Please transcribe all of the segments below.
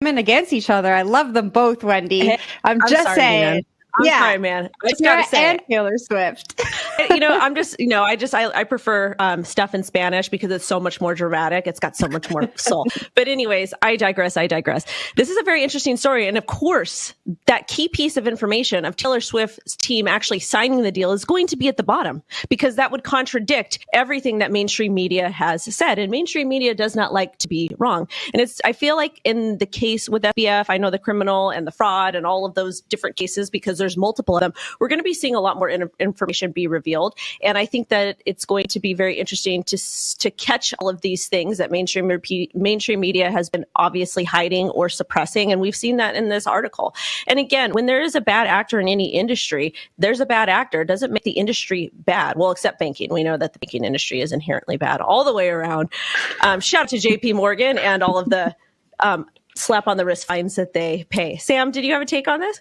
women against each other. I love them both, Wendy. I'm just sorry, saying. Man. I'm sorry, man. I just gotta say, and Taylor Swift. I prefer stuff in Spanish because it's so much more dramatic. It's got so much more soul. But anyways, I digress. This is a very interesting story. And of course, that key piece of information of Taylor Swift's team actually signing the deal is going to be at the bottom, because that would contradict everything that mainstream media has said. And mainstream media does not like to be wrong. And I feel like in the case with FBF, I know the criminal and the fraud and all of those different cases, because there's multiple of them, we're going to be seeing a lot more information be revealed. And I think that it's going to be very interesting to catch all of these things that mainstream media has been obviously hiding or suppressing. And we've seen that in this article. And again, when there is a bad actor in any industry, there's a bad actor. It doesn't make the industry bad. Well, except banking. We know that the banking industry is inherently bad all the way around. Shout out to JP Morgan and all of the slap on the wrist fines that they pay. Sam, did you have a take on this?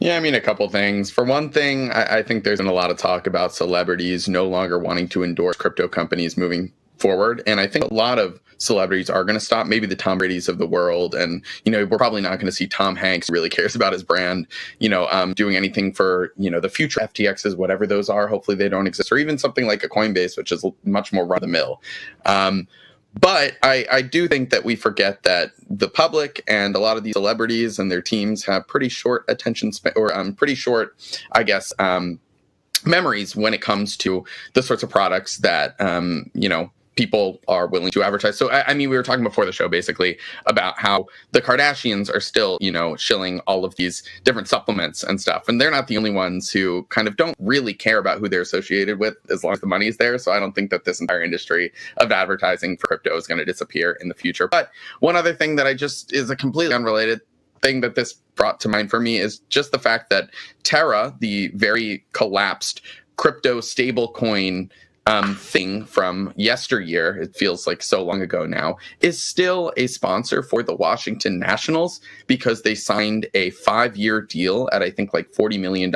Yeah, I mean, a couple things. For one thing, I think there's been a lot of talk about celebrities no longer wanting to endorse crypto companies moving forward. And I think a lot of celebrities are going to stop, maybe the Tom Brady's of the world. And, we're probably not going to see Tom Hanks, who really cares about his brand, doing anything for, the future FTXs, whatever those are. Hopefully they don't exist. Or even something like a Coinbase, which is much more run of the mill. But I do think that we forget that the public and a lot of these celebrities and their teams have pretty short attention span, or pretty short, I guess, memories when it comes to the sorts of products that, people are willing to advertise. So, I mean, we were talking before the show basically about how the Kardashians are still, shilling all of these different supplements and stuff. And they're not the only ones who kind of don't really care about who they're associated with as long as the money's there. So I don't think that this entire industry of advertising for crypto is going to disappear in the future. But one other thing that is a completely unrelated thing that this brought to mind for me is just the fact that Terra, the very collapsed crypto stablecoin thing from yesteryear, it feels like so long ago now, is still a sponsor for the Washington Nationals because they signed a 5-year deal at I think like $40 million.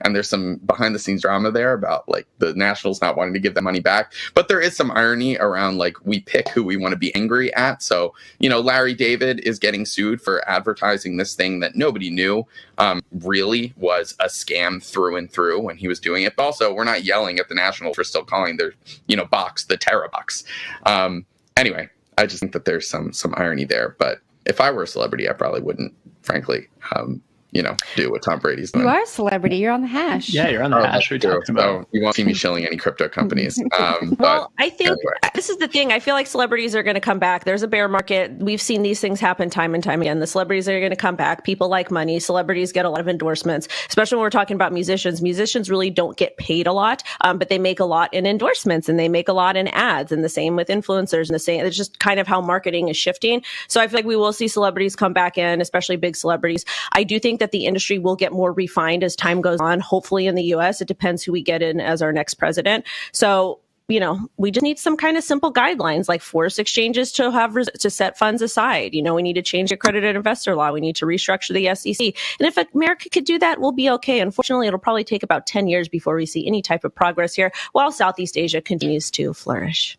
And there's some behind the scenes drama there about like the Nationals not wanting to give that money back. But there is some irony around like we pick who we want to be angry at. So, Larry David is getting sued for advertising this thing that nobody knew really was a scam through and through when he was doing it. But also, we're not yelling at the Nationals for still calling their, box the Terra box. Anyway, I just think that there's some irony there. But if I were a celebrity, I probably wouldn't, frankly, do what Tom Brady's doing. You are a celebrity. You're on the hash. Yeah, you're on the hash. What are you talking about? You won't see me shilling any crypto companies. Well, I think this is the thing. I feel like celebrities are going to come back. There's a bear market. We've seen these things happen time and time again. The celebrities are going to come back. People like money. Celebrities get a lot of endorsements, especially when we're talking about musicians. Musicians really don't get paid a lot, but they make a lot in endorsements and they make a lot in ads, and the same with influencers. And the same, it's just kind of how marketing is shifting. So I feel like we will see celebrities come back in, especially big celebrities. I do think that the industry will get more refined as time goes on. Hopefully in the US, it depends who we get in as our next president. So, we just need some kind of simple guidelines like forced exchanges to set funds aside. We need to change the accredited investor law. We need to restructure the SEC. And if America could do that, we'll be okay. Unfortunately, it'll probably take about 10 years before we see any type of progress here while Southeast Asia continues to flourish.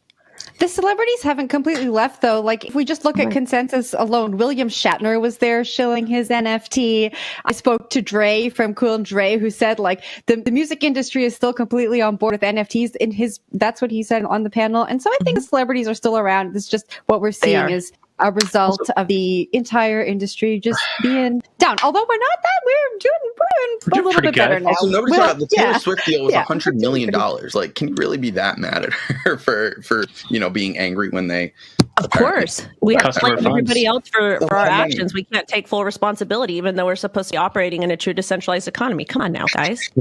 The celebrities haven't completely left, though. Like, if we just look at consensus alone, William Shatner was there shilling his NFT. I spoke to Dre from Cool and Dre, who said, like, the music industry is still completely on board with NFTs. That's what he said on the panel. And so I think the celebrities are still around. It's just what we're seeing is a result of the entire industry just being down. Although we're not that, we're doing a little bit better now. Also, notice that the Taylor Swift deal was $100 million. Like, can you really be that mad at her for being angry when they? Of course, we have to blame everybody else for our actions. We can't take full responsibility, even though we're supposed to be operating in a true decentralized economy. Come on now, guys.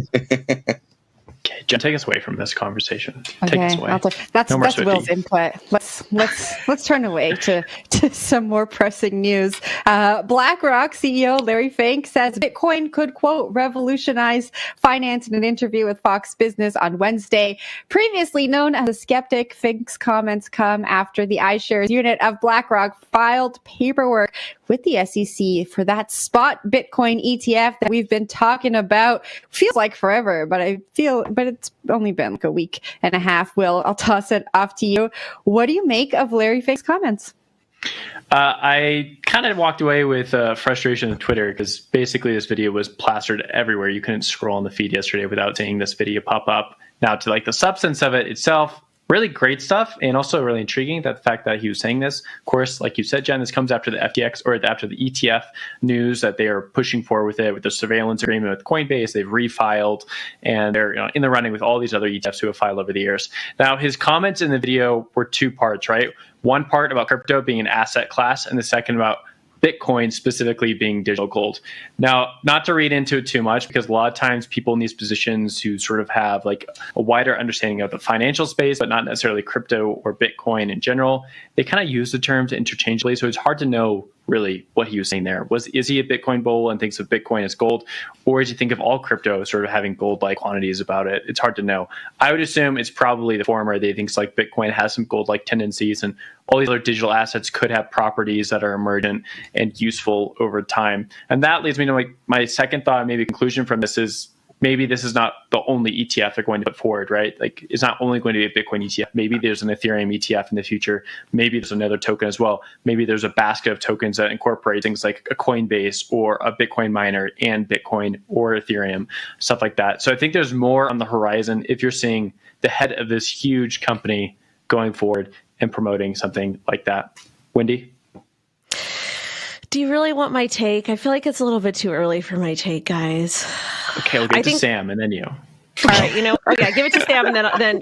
Okay, Jen, take us away from this conversation. Take us away. That's Will's input. Let's turn away to some more pressing news. BlackRock CEO Larry Fink says Bitcoin could, quote, revolutionize finance in an interview with Fox Business on Wednesday. Previously known as a skeptic, Fink's comments come after the iShares unit of BlackRock filed paperwork with the SEC for that spot Bitcoin ETF that we've been talking about. Feels like forever, but it's only been like a week and a half. Will, I'll toss it off to you. What do you make of Larry Fink's comments? I kind of walked away with frustration on Twitter because basically this video was plastered everywhere. You couldn't scroll on the feed yesterday without seeing this video pop up. Now, to like the substance of it itself, really great stuff, and also really intriguing that the fact that he was saying this. Of course, like you said, Jen, this comes after the FTX or after the ETF news that they are pushing forward with it, with the surveillance agreement with Coinbase. They've refiled, and they're in the running with all these other ETFs who have filed over the years. Now, his comments in the video were two parts, right? One part about crypto being an asset class, and the second about Bitcoin specifically being digital gold. Now, not to read into it too much, because a lot of times people in these positions who sort of have like a wider understanding of the financial space, but not necessarily crypto or Bitcoin in general, they kind of use the terms interchangeably. So it's hard to know really what he was saying there. Is he a Bitcoin bull and thinks of Bitcoin as gold? Or does he think of all crypto sort of having gold-like quantities about it? It's hard to know. I would assume it's probably the former. They think like Bitcoin has some gold-like tendencies, and all these other digital assets could have properties that are emergent and useful over time. And that leads me to like my second thought, maybe conclusion from this is maybe this is not the only ETF they're going to put forward, right? Like it's not only going to be a Bitcoin ETF. Maybe there's an Ethereum ETF in the future. Maybe there's another token as well. Maybe there's a basket of tokens that incorporate things like a Coinbase or a Bitcoin miner and Bitcoin or Ethereum, stuff like that. So I think there's more on the horizon if you're seeing the head of this huge company going forward and promoting something like that. Wendy? Do you really want my take? I feel like it's a little bit too early for my take, guys. Okay, we'll get to Sam and then you. All right, give it to Sam, and then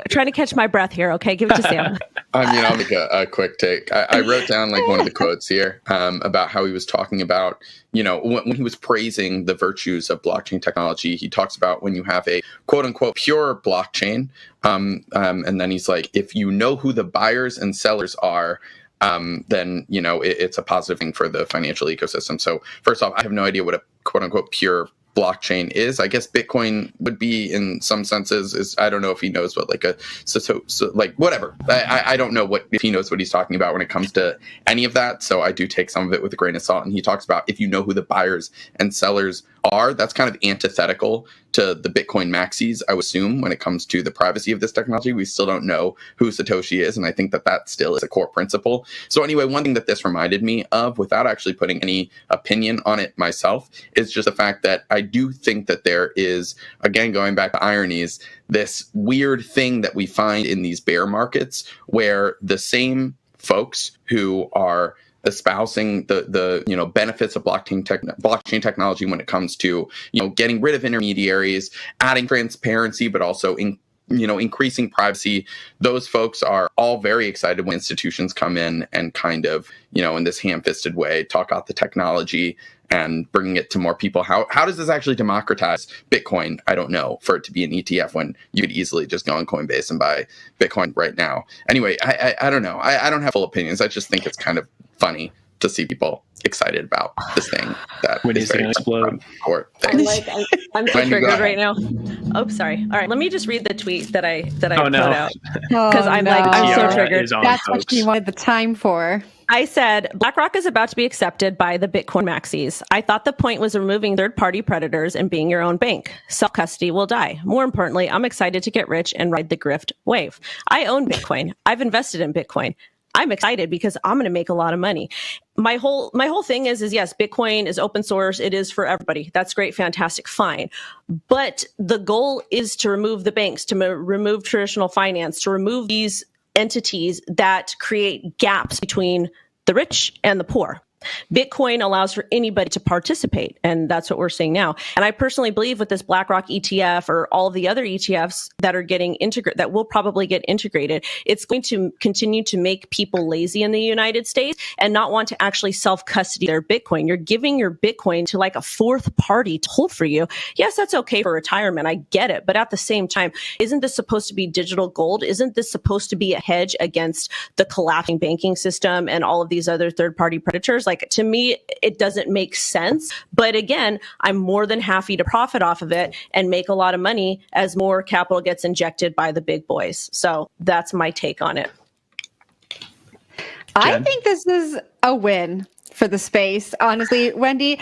trying to catch my breath here. Okay, give it to Sam. I'll make a quick take. I wrote down like one of the quotes here about how he was talking about, when he was praising the virtues of blockchain technology, he talks about when you have a quote unquote pure blockchain, and then he's like, if you know who the buyers and sellers are, then it's a positive thing for the financial ecosystem. So first off, I have no idea what a quote unquote pure blockchain is. I guess Bitcoin would be in some senses. I don't know if he knows what like whatever. I don't know if he knows what he's talking about when it comes to any of that. So I do take some of it with a grain of salt. And he talks about if you know who the buyers and sellers are, that's kind of antithetical to the Bitcoin maxis, I would assume, when it comes to the privacy of this technology. We still don't know who Satoshi is, and I think that still is a core principle. So anyway, one thing that this reminded me of, without actually putting any opinion on it myself, is just the fact that I do think that there is, again, going back to ironies, this weird thing that we find in these bear markets where the same folks who are espousing the benefits of blockchain technology when it comes to getting rid of intermediaries, adding transparency, but also increasing privacy. Those folks are all very excited when institutions come in and kind of in this ham-fisted way talk out the technology and bringing it to more people. How does this actually democratize Bitcoin? I don't know, for it to be an ETF when you could easily just go on Coinbase and buy Bitcoin right now. Anyway, I don't know. I don't have full opinions. I just think it's kind of funny to see people excited about this thing that when is going to explode. I'm so triggered right now. Oh, sorry. All right, let me just read the tweet that I put out because I'm so triggered. That's what you wanted the time for. I said, BlackRock is about to be accepted by the Bitcoin maxis. I thought the point was removing third-party predators and being your own bank. Self-custody will die. More importantly, I'm excited to get rich and ride the grift wave. I own Bitcoin. I've invested in Bitcoin. I'm excited because I'm going to make a lot of money. My whole thing is yes, Bitcoin is open source. It is for everybody. That's great. Fantastic. Fine. But the goal is to remove the banks, to remove traditional finance, to remove these entities that create gaps between the rich and the poor. Bitcoin allows for anybody to participate, and that's what we're seeing now. And I personally believe with this BlackRock ETF or all of the other ETFs that are getting integrated, that will probably get integrated, it's going to continue to make people lazy in the United States and not want to actually self-custody their Bitcoin. You're giving your Bitcoin to like a fourth party to hold for you. Yes, that's okay for retirement. I get it. But at the same time, isn't this supposed to be digital gold? Isn't this supposed to be a hedge against the collapsing banking system and all of these other third-party predators? Like, to me, it doesn't make sense. But again, I'm more than happy to profit off of it and make a lot of money as more capital gets injected by the big boys. So that's my take on it. I think this is a win for the space, honestly, Wendy.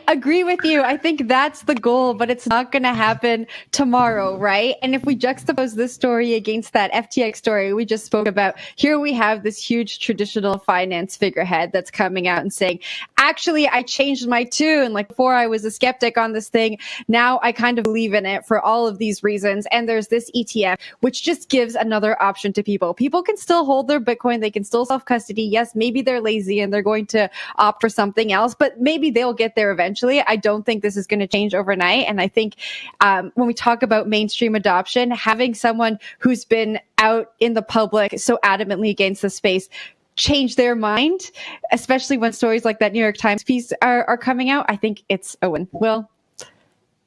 agree with you. I think that's the goal, but it's not going to happen tomorrow, right? And if we juxtapose this story against that FTX story we just spoke about, here we have this huge traditional finance figurehead that's coming out and saying, actually, I changed my tune. Like before I was a skeptic on this thing. Now I kind of believe in it for all of these reasons. And there's this ETF, which just gives another option to people. People can still hold their Bitcoin. They can still self-custody. Yes, maybe they're lazy and they're going to opt for something else, but maybe they'll get there eventually. I don't think this is going to change overnight. And I think when we talk about mainstream adoption, having someone who's been out in the public so adamantly against the space change their mind, especially when stories like that New York Times piece are coming out, I think it's a win. Will?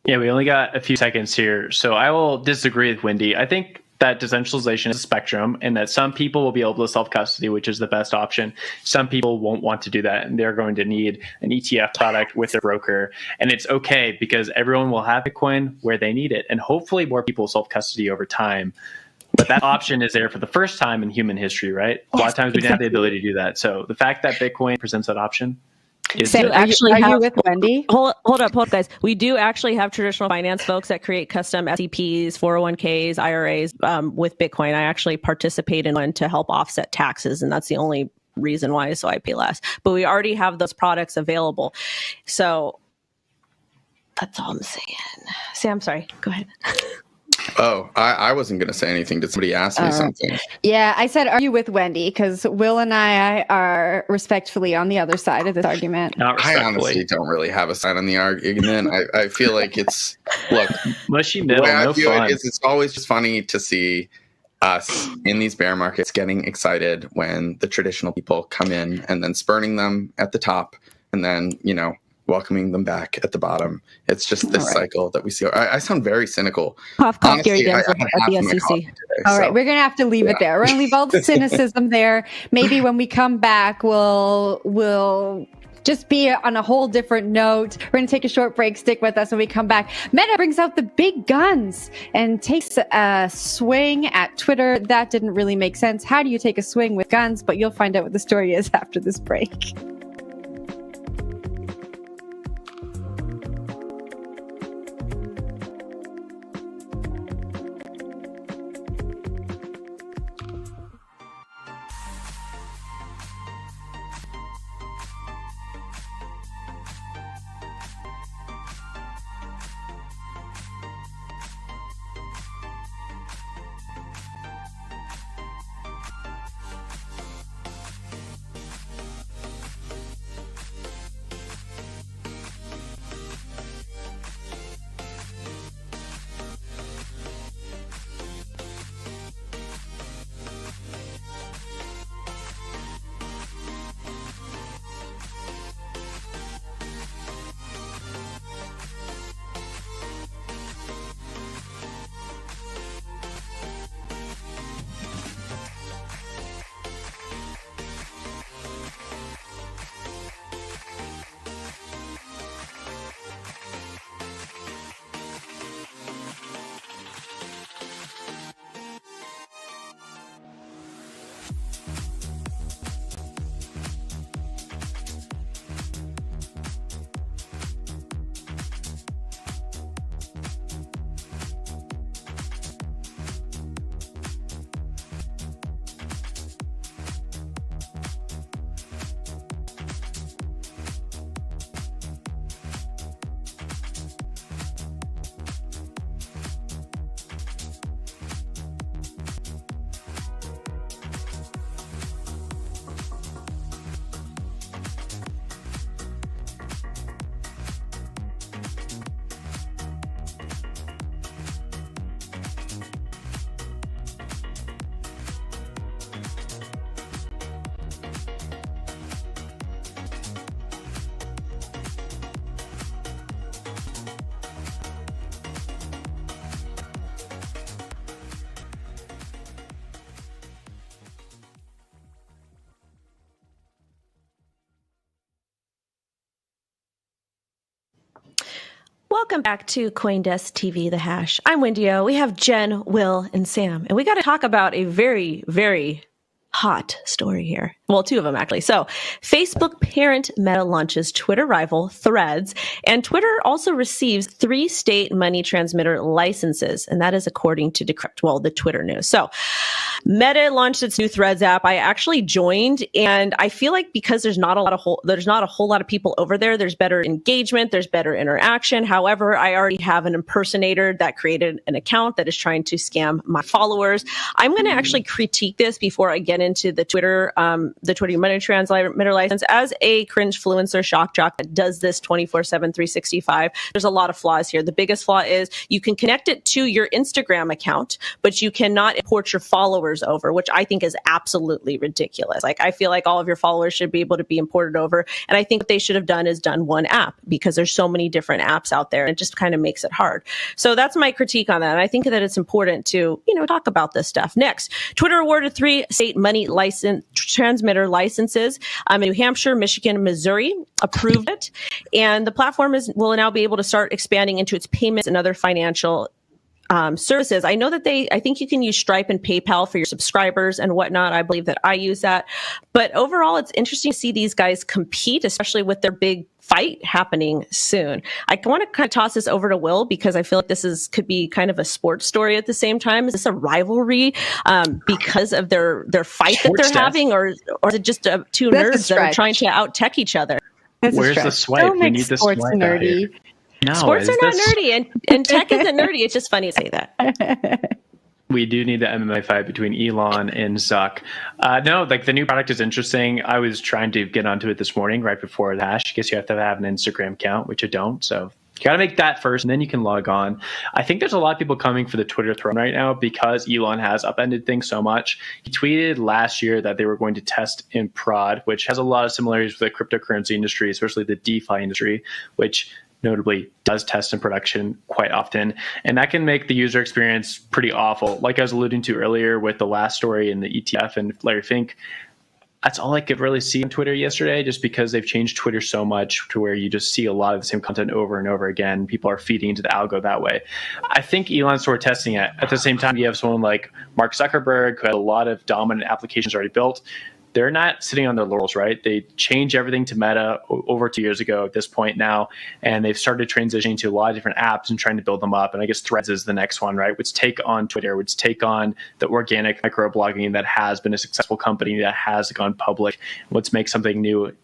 Yeah, we only got a few seconds here. So I will disagree with Wendy. I think that decentralization is a spectrum and that some people will be able to self-custody, which is the best option. Some people won't want to do that, and they're going to need an ETF product with their broker. And it's okay because everyone will have Bitcoin where they need it. And hopefully more people self-custody over time. But that option is there for the first time in human history, right? A lot of times we didn't have the ability to do that. So the fact that Bitcoin presents that option is Sam, are you with Wendy? Hold up, guys. We do actually have traditional finance folks that create custom SEPs, 401ks, IRAs with Bitcoin. I actually participate in one to help offset taxes, and that's the only reason why, so I pay less. But we already have those products available. So that's all I'm saying. Sam, sorry. Go ahead. Oh, I wasn't going to say anything. Did somebody ask me something? Yeah, I said, are you with Wendy? Because Will and I are respectfully on the other side of this argument. Not I respectfully. honestly don't really have a side on the argument. I feel like it's, look, Mushy the middle, way I no view fun. it is it's always just funny to see us in these bear markets getting excited when the traditional people come in and then spurning them at the top and then, welcoming them back at the bottom. It's just this cycle that we see. I sound very cynical. Cough, Honestly, Gary Gensler I had half at of the my SEC. coffee today, All right, so. we're going to have to leave it there. We're going to leave all the cynicism there. Maybe when we come back, we'll just be on a whole different note. We're going to take a short break. Stick with us when we come back. Meta brings out the big guns and takes a swing at Twitter. That didn't really make sense. How do you take a swing with guns? But you'll find out what the story is after this break. Welcome back to CoinDesk TV, The Hash. I'm Wendy O. We have Jen, Will, and Sam. And we got to talk about a very, very hot story here. Well, two of them actually. So Facebook parent Meta launches Twitter rival Threads, and Twitter also receives 3 state money transmitter licenses. And that is according to Decrypt, well, the Twitter news. So Meta launched its new Threads app. I actually joined, and I feel like because there's not a whole lot of people over there, there's better engagement, there's better interaction. However, I already have an impersonator that created an account that is trying to scam my followers. I'm going to actually critique this before I get into the Twitter money transmitter license. As a cringe influencer shock jock that does this 24/7, 365, there's a lot of flaws here. The biggest flaw is you can connect it to your Instagram account, but you cannot import your followers over, which I think is absolutely ridiculous. Like, I feel like all of your followers should be able to be imported over. And I think what they should have done is done one app, because there's so many different apps out there, and it just kind of makes it hard. So that's my critique on that. And I think that it's important to, talk about this stuff. Next, Twitter awarded 3 state money transmitter licenses. New Hampshire, Michigan, Missouri approved it. And the platform will now be able to start expanding into its payments and other financial services. I know that I think you can use Stripe and PayPal for your subscribers and whatnot. I believe that I use that. But overall, it's interesting to see these guys compete, especially with their big fight happening soon. I want to kind of toss this over to Will, because I feel like this could be kind of a sports story at the same time. Is this a rivalry because of their fight Sports that they're having, or is it just two nerds that are trying to out-tech each other? Where's the swipe? Don't We make need the sports swipe nerdy. No, Sports are not nerdy, and tech isn't nerdy. It's just funny to say that. We do need the MMA fight between Elon and Zuck. No, the new product is interesting. I was trying to get onto it this morning right before the hash. I guess you have to have an Instagram account, which I don't. So you got to make that first, and then you can log on. I think there's a lot of people coming for the Twitter throne right now because Elon has upended things so much. He tweeted last year that they were going to test in prod, which has a lot of similarities with the cryptocurrency industry, especially the DeFi industry, which notably does test in production quite often. And that can make the user experience pretty awful. Like I was alluding to earlier with the last story in the ETF and Larry Fink, that's all I could really see on Twitter yesterday, just because they've changed Twitter so much to where you just see a lot of the same content over and over again. People are feeding into the algo that way. I think Elon's sort of testing it. At the same time, you have someone like Mark Zuckerberg, who had a lot of dominant applications already built. They're not sitting on their laurels, right? They changed everything to Meta over 2 years ago at this point now, and they've started transitioning to a lot of different apps and trying to build them up. And I guess Threads is the next one, right? Which take on Twitter, which take on the organic microblogging that has been a successful company that has gone public. Let's make something new.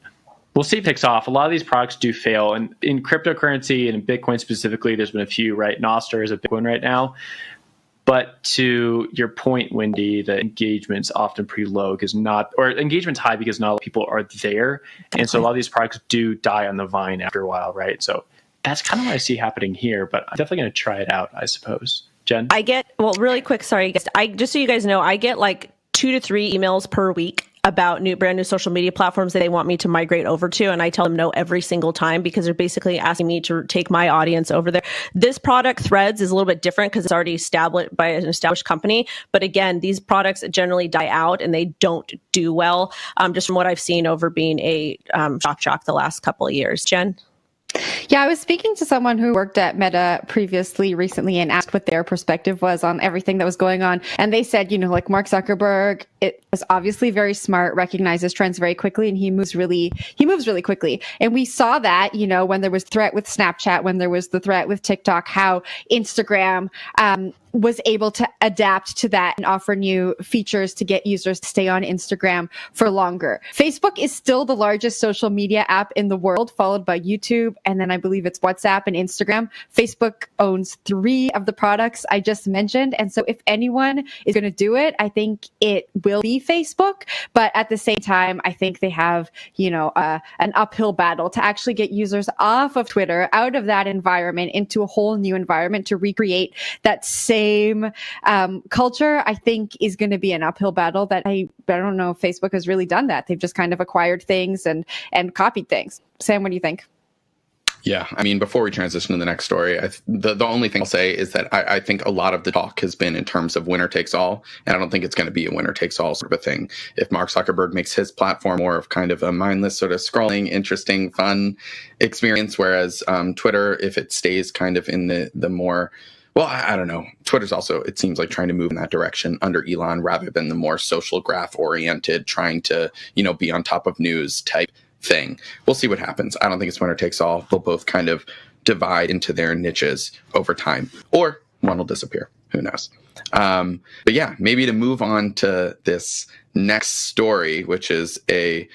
We'll see if it takes off. A lot of these products do fail. And in cryptocurrency and in Bitcoin specifically, there's been a few, right? Nostr is a big one right now. But to your point, Wendy, the engagement's often pretty low engagement's high because not a lot of people are there. And so a lot of these products do die on the vine after a while, right? So that's kind of what I see happening here, but I'm definitely going to try it out, I suppose. Jen? Really quick, sorry, just so you guys know, I get like 2 to 3 emails per week about brand new social media platforms that they want me to migrate over to. And I tell them no every single time, because they're basically asking me to take my audience over there. This product, Threads, is a little bit different because it's already established by an established company. But again, these products generally die out and they don't do well, just from what I've seen over being a shock jock the last couple of years. Jen? Yeah, I was speaking to someone who worked at Meta recently and asked what their perspective was on everything that was going on. And they said, like Mark Zuckerberg, it was obviously very smart, recognizes trends very quickly, and he moves really quickly. And we saw that, when there was threat with Snapchat, when there was the threat with TikTok, how Instagram was able to adapt to that and offer new features to get users to stay on Instagram for longer. Facebook is still the largest social media app in the world, followed by YouTube, and then I believe it's WhatsApp and Instagram. Facebook owns 3 of the products I just mentioned. And so if anyone is going to do it, I think it will be Facebook. But at the same time, I think they have, an uphill battle to actually get users off of Twitter, out of that environment, into a whole new environment to recreate that same culture. I think is going to be an uphill battle that I don't know if Facebook has really done that. They've just kind of acquired things and copied things. Sam, what do you think? Yeah, I mean, before we transition to the next story, the only thing I'll say is that I think a lot of the talk has been in terms of winner takes all, and I don't think it's going to be a winner takes all sort of a thing. If Mark Zuckerberg makes his platform more of kind of a mindless sort of scrolling, interesting, fun experience, whereas Twitter, if it stays kind of in the more Well, I don't know. Twitter's also, it seems like, trying to move in that direction under Elon rather than the more social graph oriented, trying to, be on top of news type thing. We'll see what happens. I don't think it's winner takes all. They'll both kind of divide into their niches over time, or one will disappear. Who knows? But yeah, maybe to move on to this next story, which is a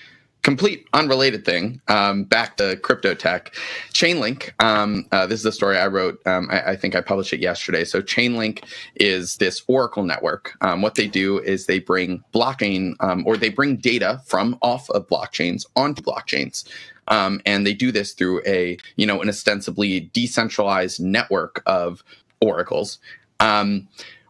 complete unrelated thing, back to crypto tech. Chainlink, this is a story I wrote. I think I published it yesterday. So Chainlink is this Oracle network. What they do is they bring blockchain, or they bring data from off of blockchains onto blockchains. And they do this through an ostensibly decentralized network of oracles.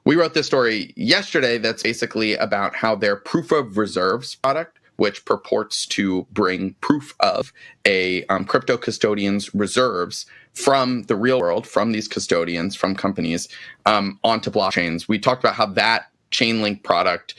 We wrote this story yesterday that's basically about how their proof of reserves product, which purports to bring proof of a crypto custodian's reserves from the real world, from these custodians, from companies, onto blockchains. We talked about how that Chainlink product,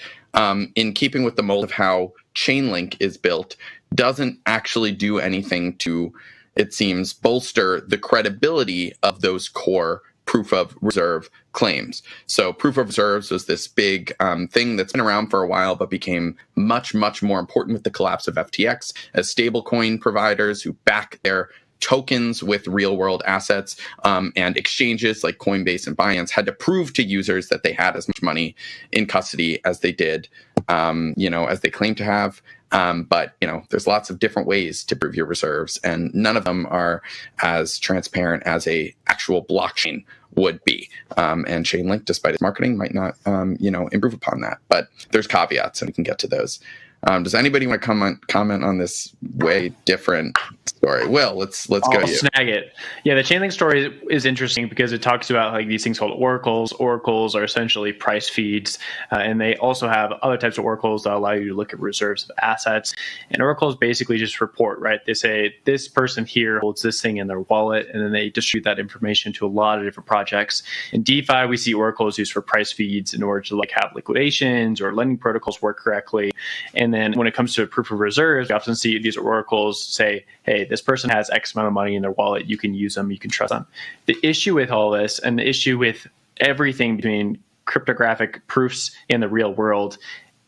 in keeping with the mold of how Chainlink is built, doesn't actually do anything to, it seems, bolster the credibility of those core proof of reserve claims. So proof of reserves was this big thing that's been around for a while, but became much, much more important with the collapse of FTX as stablecoin providers who back their tokens with real world assets, and exchanges like Coinbase and Binance had to prove to users that they had as much money in custody as they did, as they claim to have. But there's lots of different ways to prove your reserves, and none of them are as transparent as a actual blockchain would be. And Chainlink, despite its marketing, might not, improve upon that. But there's caveats, and we can get to those. Does anybody want to comment on this way different story? Will, let's go. I'll snag it. Yeah, the Chainlink story is interesting because it talks about like these things called oracles. Oracles are essentially price feeds, and they also have other types of oracles that allow you to look at reserves of assets. And oracles basically just report, right? They say this person here holds this thing in their wallet, and then they distribute that information to a lot of different projects. In DeFi, we see oracles used for price feeds in order to like have liquidations or lending protocols work correctly. And then when it comes to proof of reserves, we often see these oracles say, hey, this person has X amount of money in their wallet. You can use them. You can trust them. The issue with all this, and the issue with everything between cryptographic proofs in the real world,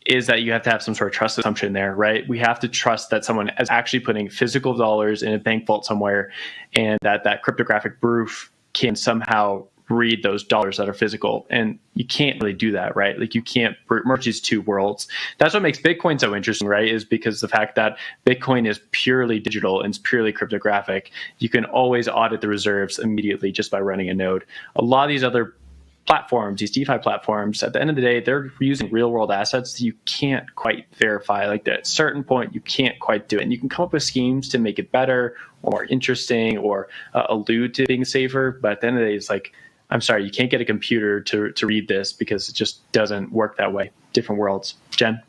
is that you have to have some sort of trust assumption there, right? We have to trust that someone is actually putting physical dollars in a bank vault somewhere, and that cryptographic proof can somehow read those dollars that are physical. And you can't really do that, right? Like you can't merge these two worlds. That's what makes Bitcoin so interesting, right? Is because the fact that Bitcoin is purely digital and it's purely cryptographic. You can always audit the reserves immediately just by running a node. A lot of these other platforms, these DeFi platforms, at the end of the day, they're using real world assets that you can't quite verify. Like at a certain point, you can't quite do it. And you can come up with schemes to make it better or more interesting or allude to being safer. But at the end of the day, it's like, I'm sorry, you can't get a computer to read this because it just doesn't work that way. Different worlds. Jen?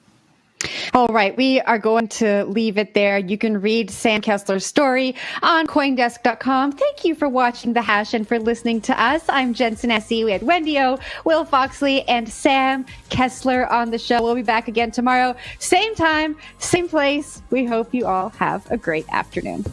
All right, we are going to leave it there. You can read Sam Kessler's story on Coindesk.com. Thank you for watching The Hash and for listening to us. I'm Jen Sanesi. We had Wendy O, Will Foxley, and Sam Kessler on the show. We'll be back again tomorrow. Same time, same place. We hope you all have a great afternoon.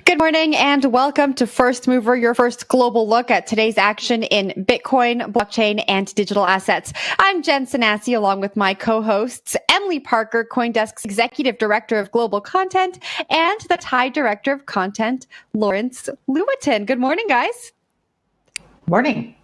Good morning and welcome to First Mover, your first global look at today's action in Bitcoin, blockchain, and digital assets. I'm Jen Sanasi along with my co-hosts, Emily Parker, CoinDesk's Executive Director of Global Content, and the TIE Director of Content, Lawrence Lewitton. Good morning, guys. Morning.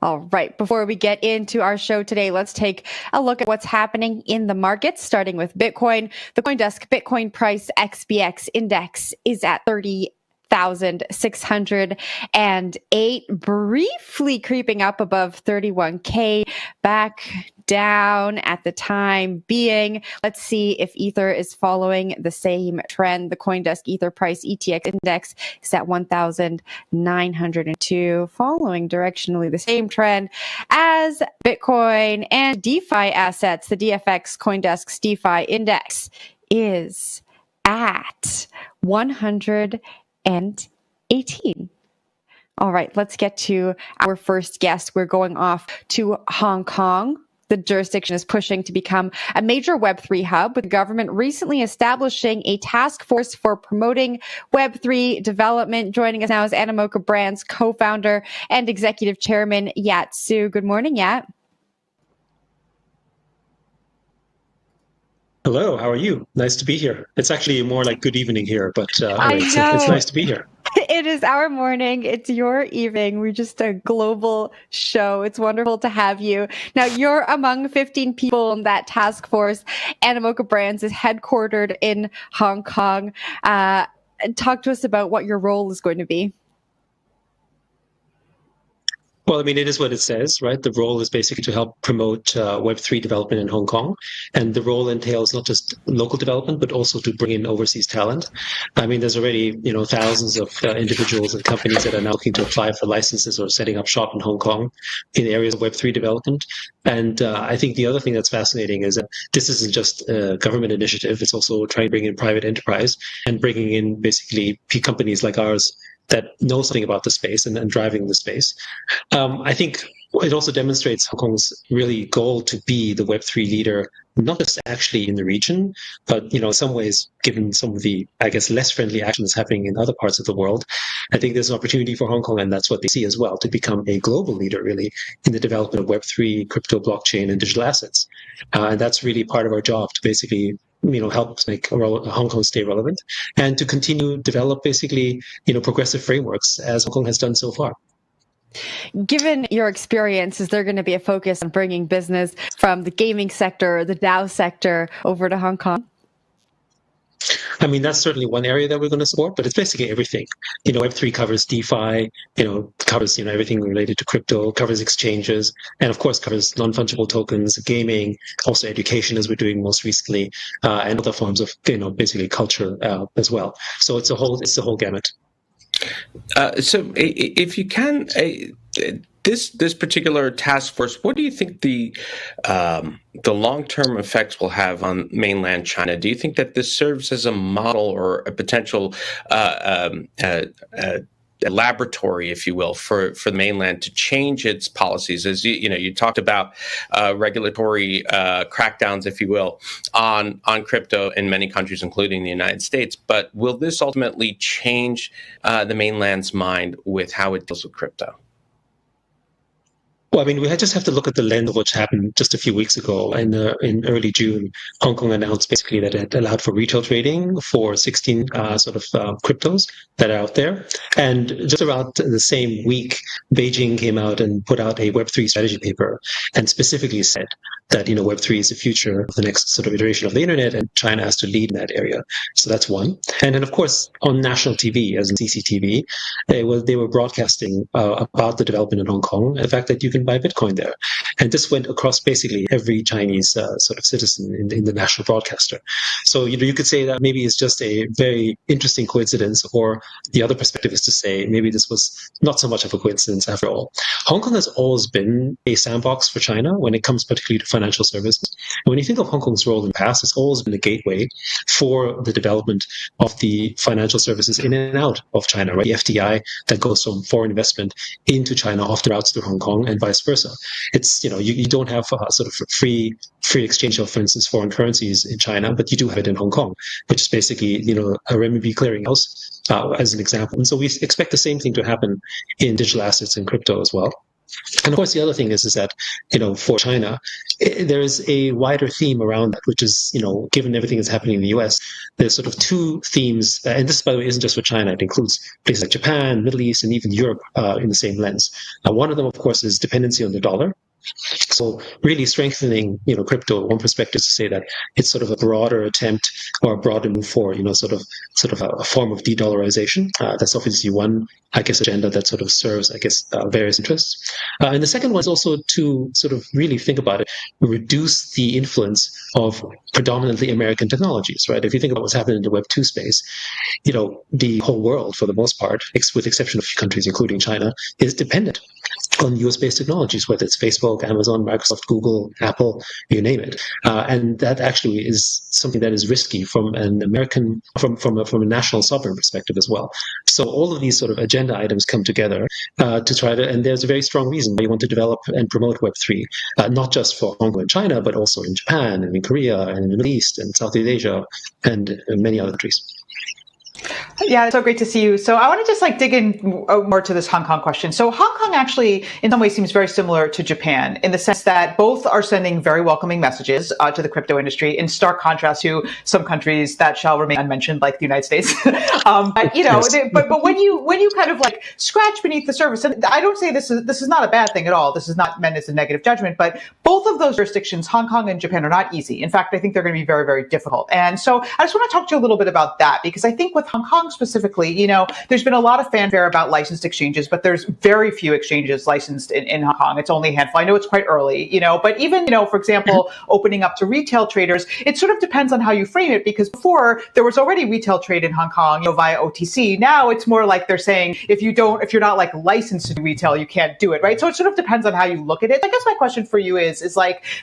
All right. Before we get into our show today, let's take a look at what's happening in the markets, starting with Bitcoin. The CoinDesk Bitcoin price XBX index is at 30,608, briefly creeping up above 31K, back down at the time being. Let's see if Ether is following the same trend. The CoinDesk Ether price ETX index is at 1,902, following directionally the same trend as Bitcoin and DeFi assets. The DFX CoinDesk's DeFi index is at 118. All right, let's get to our first guest. We're going off to Hong Kong. The jurisdiction is pushing to become a major Web3 hub, with the government recently establishing a task force for promoting Web3 development. Joining us now is Animoca Brands co-founder and executive chairman, Yat Su. Good morning, Yat. Hello, how are you? Nice to be here. It's actually more like good evening here, but anyway, it's nice to be here. It is our morning. It's your evening. We're just a global show. It's wonderful to have you. Now, you're among 15 people in that task force. Animoca Brands is headquartered in Hong Kong. Talk to us about what your role is going to be. Well, I mean, it is what it says, right? The role is basically to help promote Web3 development in Hong Kong. And the role entails not just local development, but also to bring in overseas talent. I mean, there's already, thousands of individuals and companies that are now looking to apply for licenses or setting up shop in Hong Kong in areas of Web3 development. And I think the other thing that's fascinating is that this isn't just a government initiative. It's also trying to bring in private enterprise and bringing in basically companies like ours that know something about the space and driving the space. I think it also demonstrates Hong Kong's really goal to be the Web3 leader, not just actually in the region, but in some ways, given some of the, I guess, less friendly actions happening in other parts of the world, I think there's an opportunity for Hong Kong, and that's what they see as well, to become a global leader, really, in the development of Web3, crypto, blockchain, and digital assets. And that's really part of our job, to basically help make Hong Kong stay relevant and to continue develop basically, progressive frameworks as Hong Kong has done so far. Given your experience, is there going to be a focus on bringing business from the gaming sector, the DAO sector over to Hong Kong? I mean, that's certainly one area that we're going to support, but it's basically everything. Web3 covers DeFi, covers, everything related to crypto, covers exchanges, and of course covers non-fungible tokens, gaming, also education, as we're doing most recently, and other forms of, basically culture as well. So it's the whole gamut. So if you can, this particular task force, what do you think the long-term effects will have on mainland China? Do you think that this serves as a model or a potential a laboratory, if you will, for the mainland to change its policies? As you talked about regulatory crackdowns, if you will, on crypto in many countries, including the United States. But will this ultimately change the mainland's mind with how it deals with crypto? Well, I mean, we just have to look at the lens of what's happened just a few weeks ago. In early June, Hong Kong announced basically that it allowed for retail trading for 16 cryptos that are out there. And just around the same week, Beijing came out and put out a Web3 strategy paper and specifically said that, Web3 is the future of the next sort of iteration of the internet, and China has to lead in that area. So that's one. And then, of course, on national TV, as in CCTV, they were broadcasting about the development in Hong Kong, the fact that you can buy Bitcoin there. And this went across basically every Chinese sort of citizen in the national broadcaster. So, you could say that maybe it's just a very interesting coincidence, or the other perspective is to say maybe this was not so much of a coincidence after all. Hong Kong has always been a sandbox for China when it comes particularly to financial services. And when you think of Hong Kong's role in the past, it's always been a gateway for the development of the financial services in and out of China, right? The FDI that goes from foreign investment into China often routes through Hong Kong and vice versa. It's, you don't have sort of free exchange of, for instance, foreign currencies in China, but you do have it in Hong Kong, which is basically, a renminbi clearinghouse, as an example. And so we expect the same thing to happen in digital assets and crypto as well. And of course, the other thing is that, for China, there is a wider theme around that, which is, given everything that's happening in the US, there's sort of two themes. And this, by the way, isn't just for China. It includes places like Japan, Middle East, and even Europe in the same lens. One of them, of course, is dependency on the dollar. So really strengthening, crypto, one perspective is to say that it's sort of a broader attempt or a broader move forward, sort of a form of de-dollarization. That's obviously one, I guess, agenda that sort of serves, I guess, various interests. And the second one is also to sort of really think about it, reduce the influence of predominantly American technologies, right? If you think about what's happening in the Web2 space, the whole world, for the most part, with the exception of a few countries, including China, is dependent on US-based technologies, whether it's Facebook, Amazon, Microsoft, Google, Apple, you name it. And that actually is something that is risky from an American, from a national sovereign perspective as well. So all of these sort of agenda items come together to try to, and there's a very strong reason why you want to develop and promote Web3, not just for Hong Kong and China, but also in Japan and in Korea and in the Middle East and Southeast Asia and many other countries. Yeah, it's so great to see you. So I want to just dig in more to this Hong Kong question. So Hong Kong actually, in some ways, seems very similar to Japan in the sense that both are sending very welcoming messages to the crypto industry, in stark contrast to some countries that shall remain unmentioned, like the United States. But when you kind of scratch beneath the surface, and I don't say this is not a bad thing at all. This is not meant as a negative judgment, but both of those jurisdictions, Hong Kong and Japan, are not easy. In fact, I think they're going to be very, very difficult. And so I just want to talk to you a little bit about that, because I think with Hong Kong specifically, there's been a lot of fanfare about licensed exchanges, but there's very few exchanges licensed in Hong Kong. It's only a handful. I know it's quite early, but even, for example, opening up to retail traders, it sort of depends on how you frame it, because before there was already retail trade in Hong Kong, via OTC. Now it's more like they're saying, if you're not licensed to do retail, you can't do it, right? So it sort of depends on how you look at it. I guess my question for you is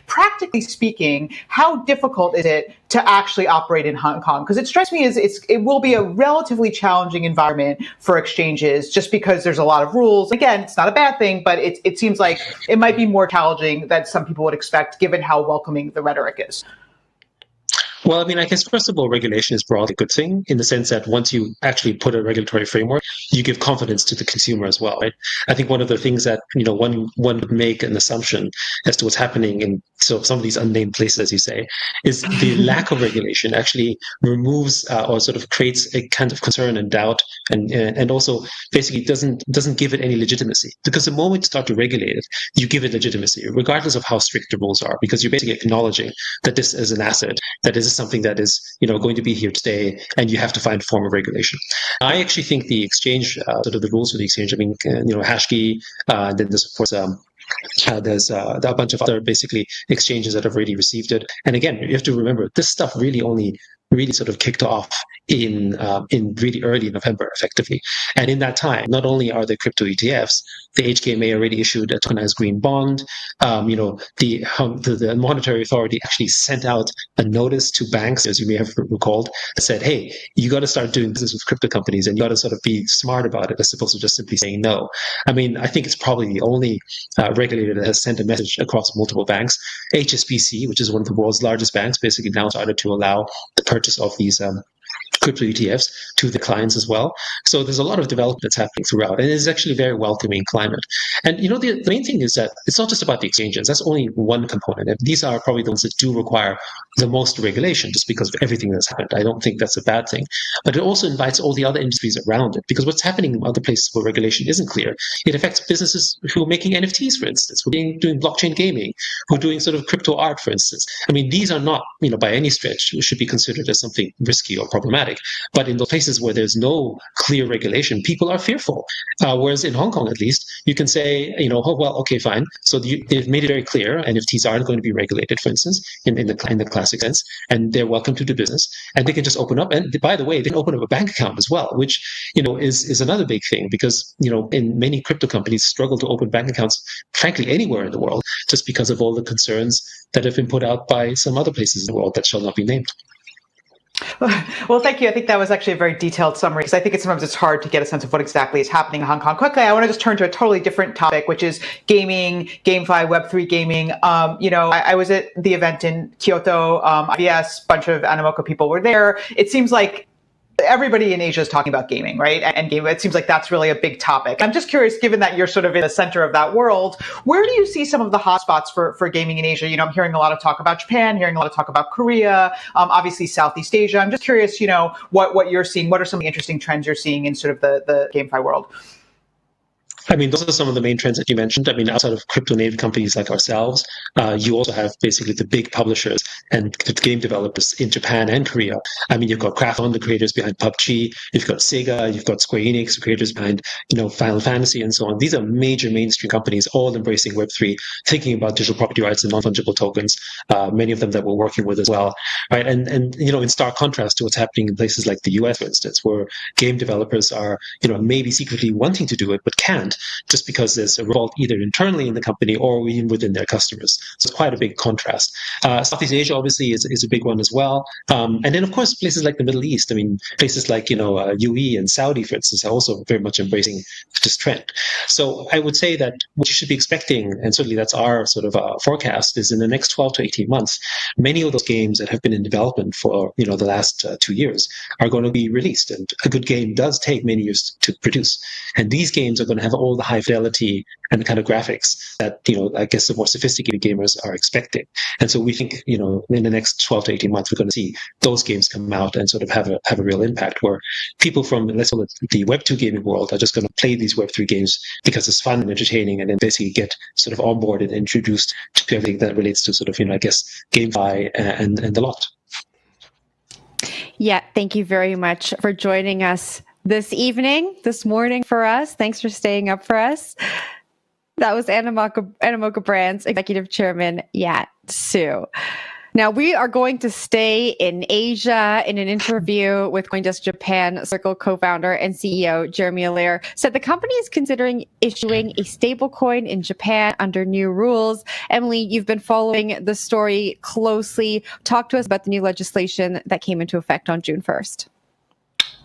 practically speaking, how difficult is it to actually operate in Hong Kong? Because it strikes me as it will be a relatively challenging environment for exchanges, just because there's a lot of rules. Again, it's not a bad thing, but it seems like it might be more challenging than some people would expect, given how welcoming the rhetoric is. Well, I guess, first of all, regulation is broadly a good thing in the sense that once you actually put a regulatory framework, you give confidence to the consumer as well, right? I think one of the things that, one would make an assumption as to what's happening in some of these unnamed places, as you say, is the lack of regulation actually removes or sort of creates a kind of concern and doubt, and also basically doesn't give it any legitimacy. Because the moment you start to regulate it, you give it legitimacy, regardless of how strict the rules are, because you're basically acknowledging that this is an asset, that this is something that is going to be here to stay, and you have to find a form of regulation. I actually think the exchange, sort of the rules for the exchange, Hashkey, then there's of course there's a bunch of other basically exchanges that have already received it. And again, you have to remember, this stuff really sort of kicked off in really early November, effectively. And in that time, not only are there crypto ETFs, the HKMA already issued a tokenized green bond. The monetary authority actually sent out a notice to banks, as you may have recalled, that said, hey, you got to start doing business with crypto companies, and you got to sort of be smart about it, as opposed to just simply saying no. I think it's probably the only regulator that has sent a message across multiple banks. HSBC, which is one of the world's largest banks, basically now started to allow the purchase of these crypto ETFs to the clients as well. So there's a lot of development that's happening throughout, and it's actually a very welcoming climate. And the main thing is that it's not just about the exchanges. That's only one component. And these are probably the ones that do require the most regulation, just because of everything that's happened. I don't think that's a bad thing. But it also invites all the other industries around it, because what's happening in other places where regulation isn't clear, it affects businesses who are making NFTs, for instance, who are doing blockchain gaming, who are doing sort of crypto art, for instance. These are not, by any stretch, should be considered as something risky or problematic. But in the places where there's no clear regulation, people are fearful. Whereas in Hong Kong, at least, you can say, oh, well, okay, fine. So they've made it very clear NFTs aren't going to be regulated, for instance, in the classic sense, and they're welcome to do business. And they can just open up. And by the way, they can open up a bank account as well, which, is another big thing, because, in many crypto companies struggle to open bank accounts, frankly, anywhere in the world, just because of all the concerns that have been put out by some other places in the world that shall not be named. Well, thank you. I think that was actually a very detailed summary, because I think sometimes it's hard to get a sense of what exactly is happening in Hong Kong. Quickly, I want to just turn to a totally different topic, which is gaming, GameFi, Web3 gaming. I was at the event in Kyoto, IBS, bunch of Animoca people were there. It seems like everybody in Asia is talking about gaming, right? And game, it seems like that's really a big topic. I'm just curious, given that you're sort of in the center of that world, where do you see some of the hotspots for gaming in Asia? I'm hearing a lot of talk about Japan, hearing a lot of talk about Korea, obviously Southeast Asia. I'm just curious, what you're seeing. What are some of the interesting trends you're seeing in sort of the GameFi world? I mean, those are some of the main trends that you mentioned. I mean, outside of crypto native companies like ourselves, you also have basically the big publishers and the game developers in Japan and Korea. I mean, you've got Krafton, the creators behind PUBG. You've got Sega. You've got Square Enix, the creators behind, Final Fantasy and so on. These are major mainstream companies, all embracing Web3, thinking about digital property rights and non-fungible tokens. Many of them that we're working with as well, right? And in stark contrast to what's happening in places like the US, for instance, where game developers are, maybe secretly wanting to do it but can't, just because there's a revolt either internally in the company or even within their customers. So it's quite a big contrast. Southeast Asia obviously is a big one as well. And then of course places like the Middle East. I mean, places like UAE and Saudi, for instance, are also very much embracing this trend. So I would say that what you should be expecting, and certainly that's our sort of forecast, is in the next 12 to 18 months, many of those games that have been in development for the last 2 years are going to be released. And a good game does take many years to produce. And these games are going to have all the high fidelity and the kind of graphics that, I guess the more sophisticated gamers are expecting. And so we think, in the next 12 to 18 months, we're going to see those games come out and sort of have a real impact, where people from, let's call it, the Web2 gaming world are just going to play these Web3 games because it's fun and entertaining, and then basically get sort of onboarded and introduced to everything that relates to sort of, I guess, GameFi and the lot. Yeah, thank you very much for joining us this morning for us. Thanks for staying up for us. That was Animoca Brands Executive Chairman Yat Su. Now, we are going to stay in Asia. In an interview with CoinDesk Japan, Circle co-founder and CEO Jeremy Allaire said the company is considering issuing a stablecoin in Japan under new rules. Emily, you've been following the story closely. Talk to us about the new legislation that came into effect on June 1st.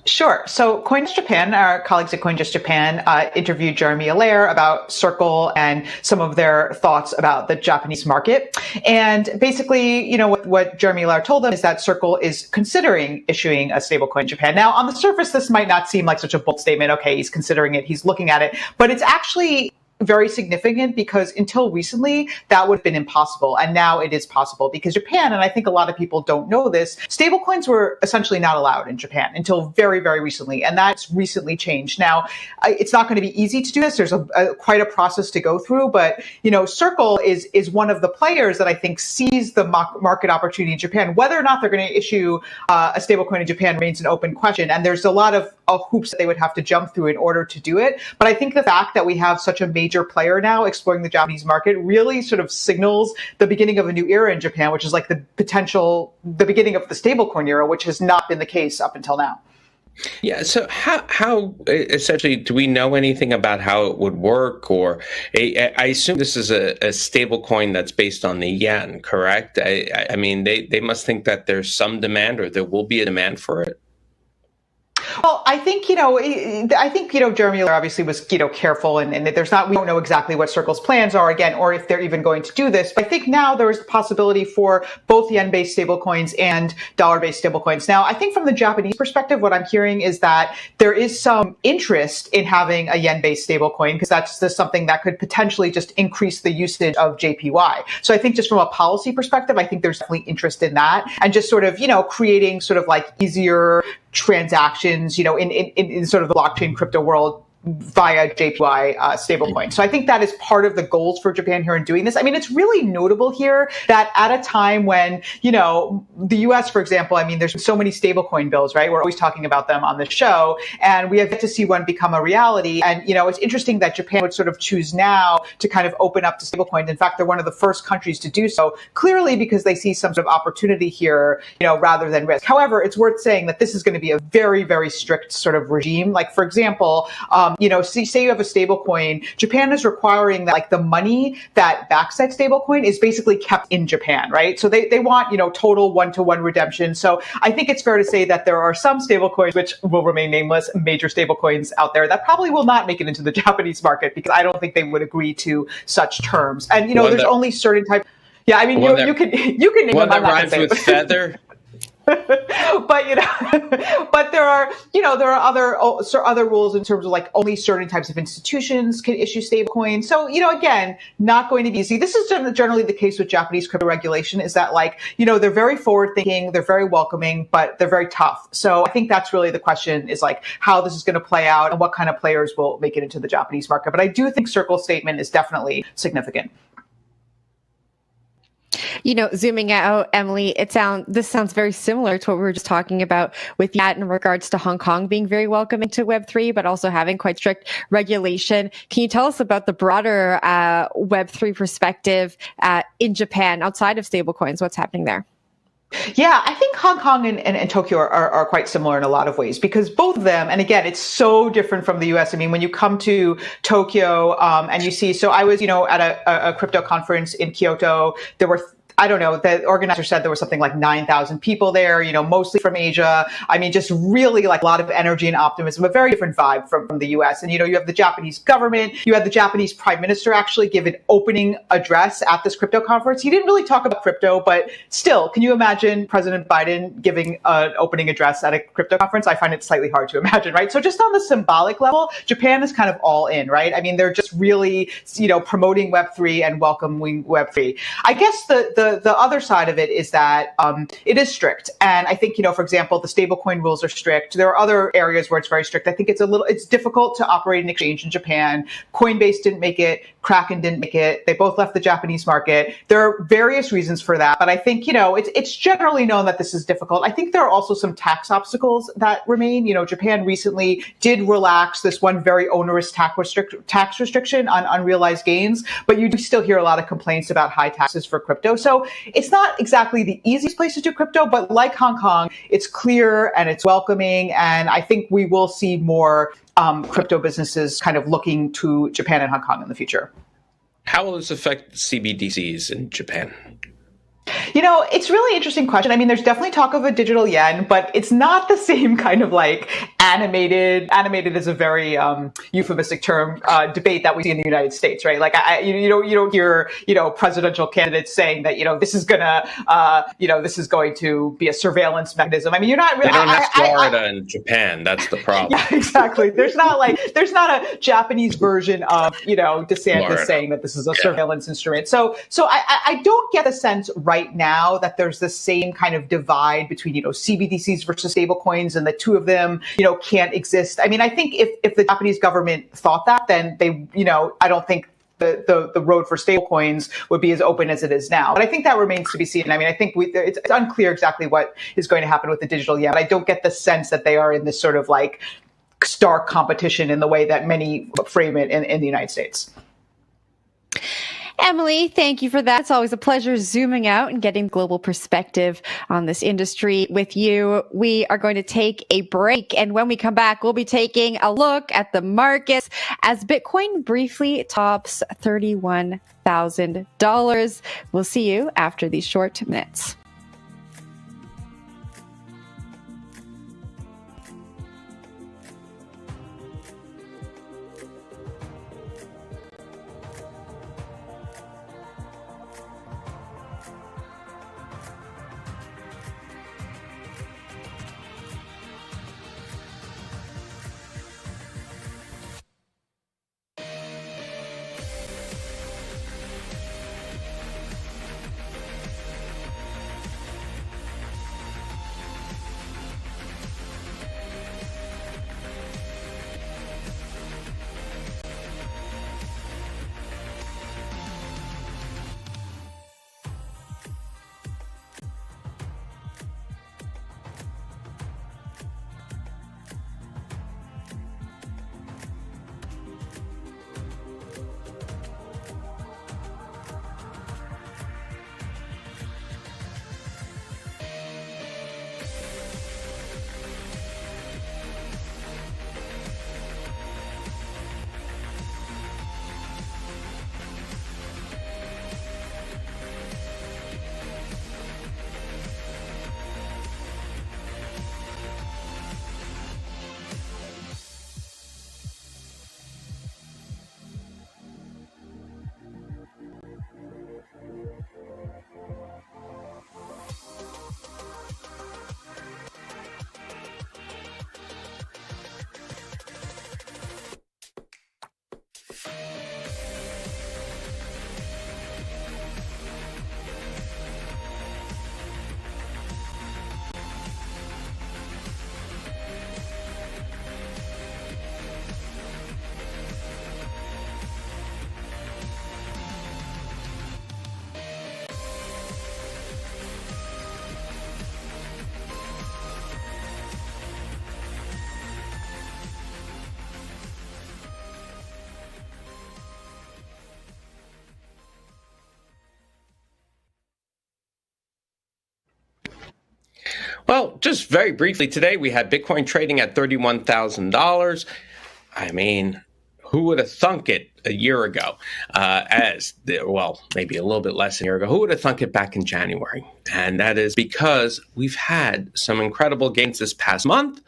Sure. So CoinDesk Japan, our colleagues at CoinDesk Japan, interviewed Jeremy Allaire about Circle and some of their thoughts about the Japanese market. And basically, what Jeremy Allaire told them is that Circle is considering issuing a stablecoin in Japan. Now, on the surface, this might not seem like such a bold statement. Okay, he's considering it, he's looking at it, but it's actually very significant, because until recently that would have been impossible, and now it is possible because Japan, and I think a lot of people don't know this, stablecoins were essentially not allowed in Japan until very, very recently, and that's recently changed. Now, it's not going to be easy to do this. There's quite a process to go through, but Circle is one of the players that I think sees the market opportunity in Japan. Whether or not they're going to issue a stablecoin in Japan remains an open question, and there's a lot of hoops that they would have to jump through in order to do it. But I think the fact that we have such a major player now exploring the Japanese market really sort of signals the beginning of a new era in Japan, which is like the beginning of the stablecoin era, which has not been the case up until now. Yeah. So how essentially do we know anything about how it would work? Or I assume this is a stable coin that's based on the yen, correct? I mean, they must think that there's some demand, or there will be a demand for it. Well, I think, Jeremy Allaire obviously was, careful, and we don't know exactly what Circle's plans are, again, or if they're even going to do this. But I think now there is the possibility for both yen-based stablecoins and dollar-based stablecoins. Now, I think from the Japanese perspective, what I'm hearing is that there is some interest in having a yen-based stablecoin, because that's just something that could potentially just increase the usage of JPY. So I think just from a policy perspective, I think there's definitely interest in that, and just sort of, creating sort of like easier transactions, in sort of the blockchain crypto world via JPY stablecoin. So I think that is part of the goals for Japan here in doing this. I mean, it's really notable here that at a time when, the US, for example, I mean, there's so many stablecoin bills, right? We're always talking about them on the show, and we have yet to see one become a reality. And, it's interesting that Japan would sort of choose now to kind of open up to stablecoins. In fact, they're one of the first countries to do so, clearly because they see some sort of opportunity here, rather than risk. However, it's worth saying that this is going to be a very, very strict sort of regime. Like, for example, say you have a stable coin, Japan is requiring that, like, the money that backs that stable coin is basically kept in Japan, right? So they want, total one-to-one redemption. So I think it's fair to say that there are some stable coins, which will remain nameless, major stable coins out there that probably will not make it into the Japanese market, because I don't think they would agree to such terms. And, there's only certain type. Yeah, I mean, you can name them. One that rhymes with feather. but but there are other rules in terms of like only certain types of institutions can issue stablecoins. So again, not going to be easy. This is generally the case with Japanese crypto regulation, is that they're very forward thinking, they're very welcoming, but they're very tough. So I think that's really the question, is like how this is going to play out and what kind of players will make it into the Japanese market. But I do think Circle's statement is definitely significant. Zooming out, Emily, this sounds very similar to what we were just talking about with that in regards to Hong Kong being very welcoming to Web3, but also having quite strict regulation. Can you tell us about the broader Web3 perspective in Japan outside of stablecoins? What's happening there? Yeah, I think Hong Kong and Tokyo are quite similar in a lot of ways, because both of them, and again, it's so different from the US. I mean, when you come to Tokyo and you see, so I was, at a crypto conference in Kyoto, there were, I don't know, the organizer said there was something like 9,000 people there, mostly from Asia. I mean, just really like a lot of energy and optimism, a very different vibe from the US. And, you have the Japanese government, you had the Japanese prime minister actually give an opening address at this crypto conference. He didn't really talk about crypto, but still, can you imagine President Biden giving an opening address at a crypto conference? I find it slightly hard to imagine, right? So just on the symbolic level, Japan is kind of all in, right? I mean, they're just really, promoting Web3 and welcoming Web3. I guess the other side of it is that it is strict. And I think, for example, the stablecoin rules are strict. There are other areas where it's very strict. I think it's difficult to operate an exchange in Japan. Coinbase didn't make it. Kraken didn't make it. They both left the Japanese market. There are various reasons for that. But I think, it's generally known that this is difficult. I think there are also some tax obstacles that remain. Japan recently did relax this one very onerous tax restriction on unrealized gains, but you do still hear a lot of complaints about high taxes for crypto. So it's not exactly the easiest place to do crypto, but like Hong Kong, it's clear and it's welcoming. And I think we will see more crypto businesses kind of looking to Japan and Hong Kong in the future. How will this affect CBDCs in Japan? It's a really interesting question. I mean, there's definitely talk of a digital yen, but it's not the same kind of like animated. Animated is a very euphemistic term, debate that we see in the United States, right? Like, you don't hear, presidential candidates saying that, this is going to be a surveillance mechanism. I mean, you're not really. They don't have Florida and Japan. That's the problem. Yeah, exactly. There's not a Japanese version of, DeSantis Florida saying that this is a surveillance instrument. So I don't get a sense right now that there's the same kind of divide between, CBDCs versus stablecoins, and the two of them, can't exist. I mean, I think if the Japanese government thought that, then they, I don't think the road for stablecoins would be as open as it is now. But I think that remains to be seen. I mean, I think it's unclear exactly what is going to happen with the digital yen. I don't get the sense that they are in this sort of like stark competition in the way that many frame it in the United States. Emily, thank you for that. It's always a pleasure zooming out and getting global perspective on this industry with you. We are going to take a break, and when we come back, we'll be taking a look at the markets as Bitcoin briefly tops $31,000. We'll see you after these short minutes. Well, just very briefly today, we had Bitcoin trading at $31,000. I mean, who would have thunk it a year ago? Maybe a little bit less than a year ago. Who would have thunk it back in January? And that is because we've had some incredible gains this past month,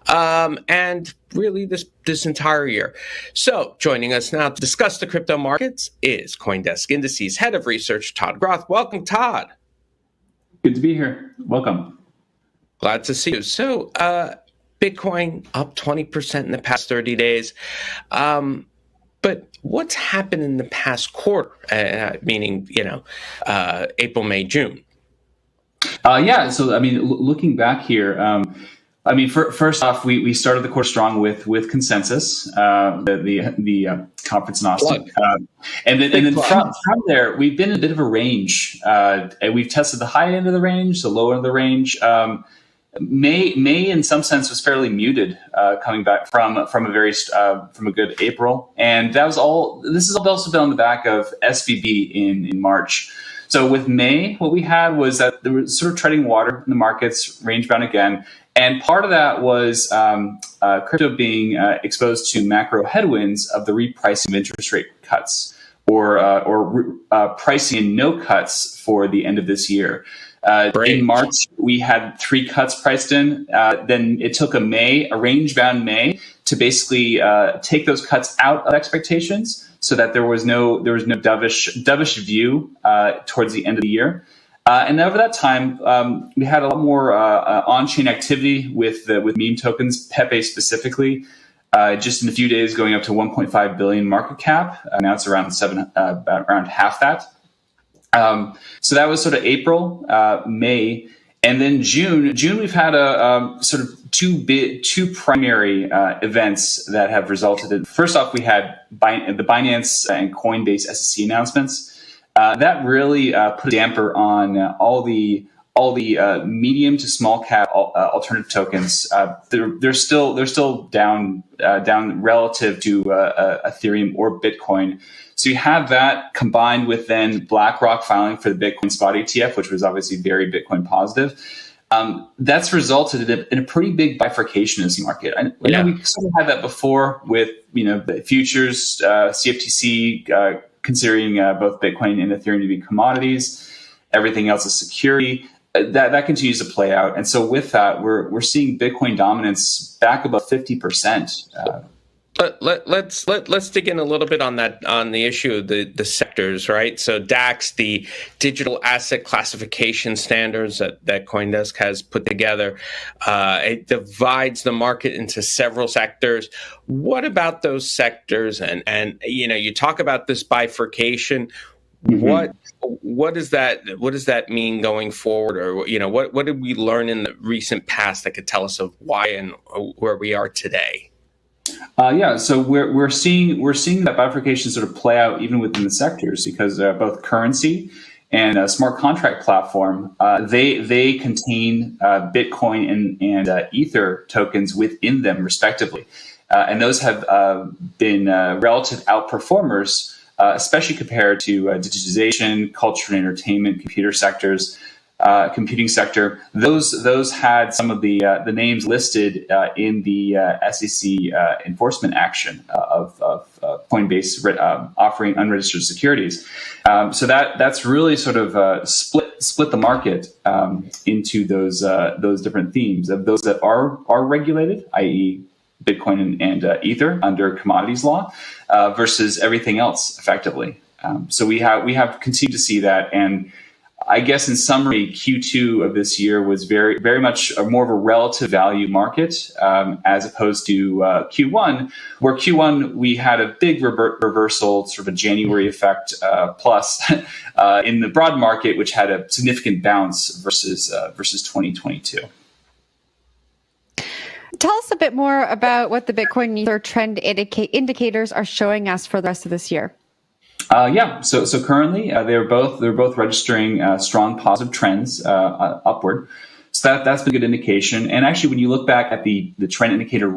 and really this entire year. So joining us now to discuss the crypto markets is CoinDesk Indices Head of Research, Todd Groth. Welcome, Todd. Good to be here. Welcome. Glad to see you. So, Bitcoin up 20% in the past 30 days. But what's happened in the past quarter, meaning, April, May, June? So, looking back here, first off, we started the quarter strong with Consensus, the conference in Austin. And then from there, we've been in a bit of a range. And we've tested the high end of the range, the low end of the range. May in some sense was fairly muted, coming back from a good April, and that was all. This has also been on the back of SVB in March. So with May, what we had was that there was sort of treading water in the markets, range bound again, and part of that was crypto being exposed to macro headwinds of the repricing of interest rate cuts, or pricing in no cuts for the end of this year. In March, we had 3 cuts priced in. Then it took a range-bound May, to basically take those cuts out of expectations, so that there was no dovish view towards the end of the year. And over that time, we had a lot more on-chain activity with meme tokens, Pepe specifically. Just in a few days, going up to 1.5 billion market cap. Now it's around around half that. So that was sort of April, May, and then June. We've had a sort of two primary events that have resulted in. First off, we had the Binance and Coinbase SEC announcements. That really put a damper on all the medium to small cap alternative tokens. They're still down relative to Ethereum or Bitcoin. So you have that combined with then BlackRock filing for the Bitcoin spot ETF, which was obviously very Bitcoin positive. That's resulted in a pretty big bifurcation in this market. I know we sort of had that before with the futures, CFTC considering both Bitcoin and Ethereum to be commodities. Everything else is security. That continues to play out, and so with that, we're seeing Bitcoin dominance back above 50%. Let's dig in a little bit on the issue of the sectors, right? So DAX, the digital asset classification standards that CoinDesk has put together, it divides the market into several sectors. What about those sectors? And you talk about this bifurcation. Mm-hmm. What does that mean going forward, or what did we learn in the recent past that could tell us of why and where we are today? So we're seeing that bifurcation sort of play out even within the sectors, because both currency and a smart contract platform, they contain Bitcoin and Ether tokens within them respectively, and those have been relative outperformers. Especially compared to digitization, culture and entertainment, computing sector. Those had some of the names listed in the SEC enforcement action of Coinbase offering unregistered securities. So that's really sort of split the market into those different themes of those that are regulated, i.e. Bitcoin and Ether under commodities law, versus everything else effectively. So we have continued to see that, and I guess in summary, Q2 of this year was very, very much more of a relative value market, as opposed to Q1, where Q1 we had a big reversal, sort of a January effect plus in the broad market, which had a significant bounce versus 2022. Tell us a bit more about what the Bitcoin Ether trend indicators are showing us for the rest of this year. So currently they're both registering strong positive trends upward. So that's a good indication. And actually, when you look back at the trend indicator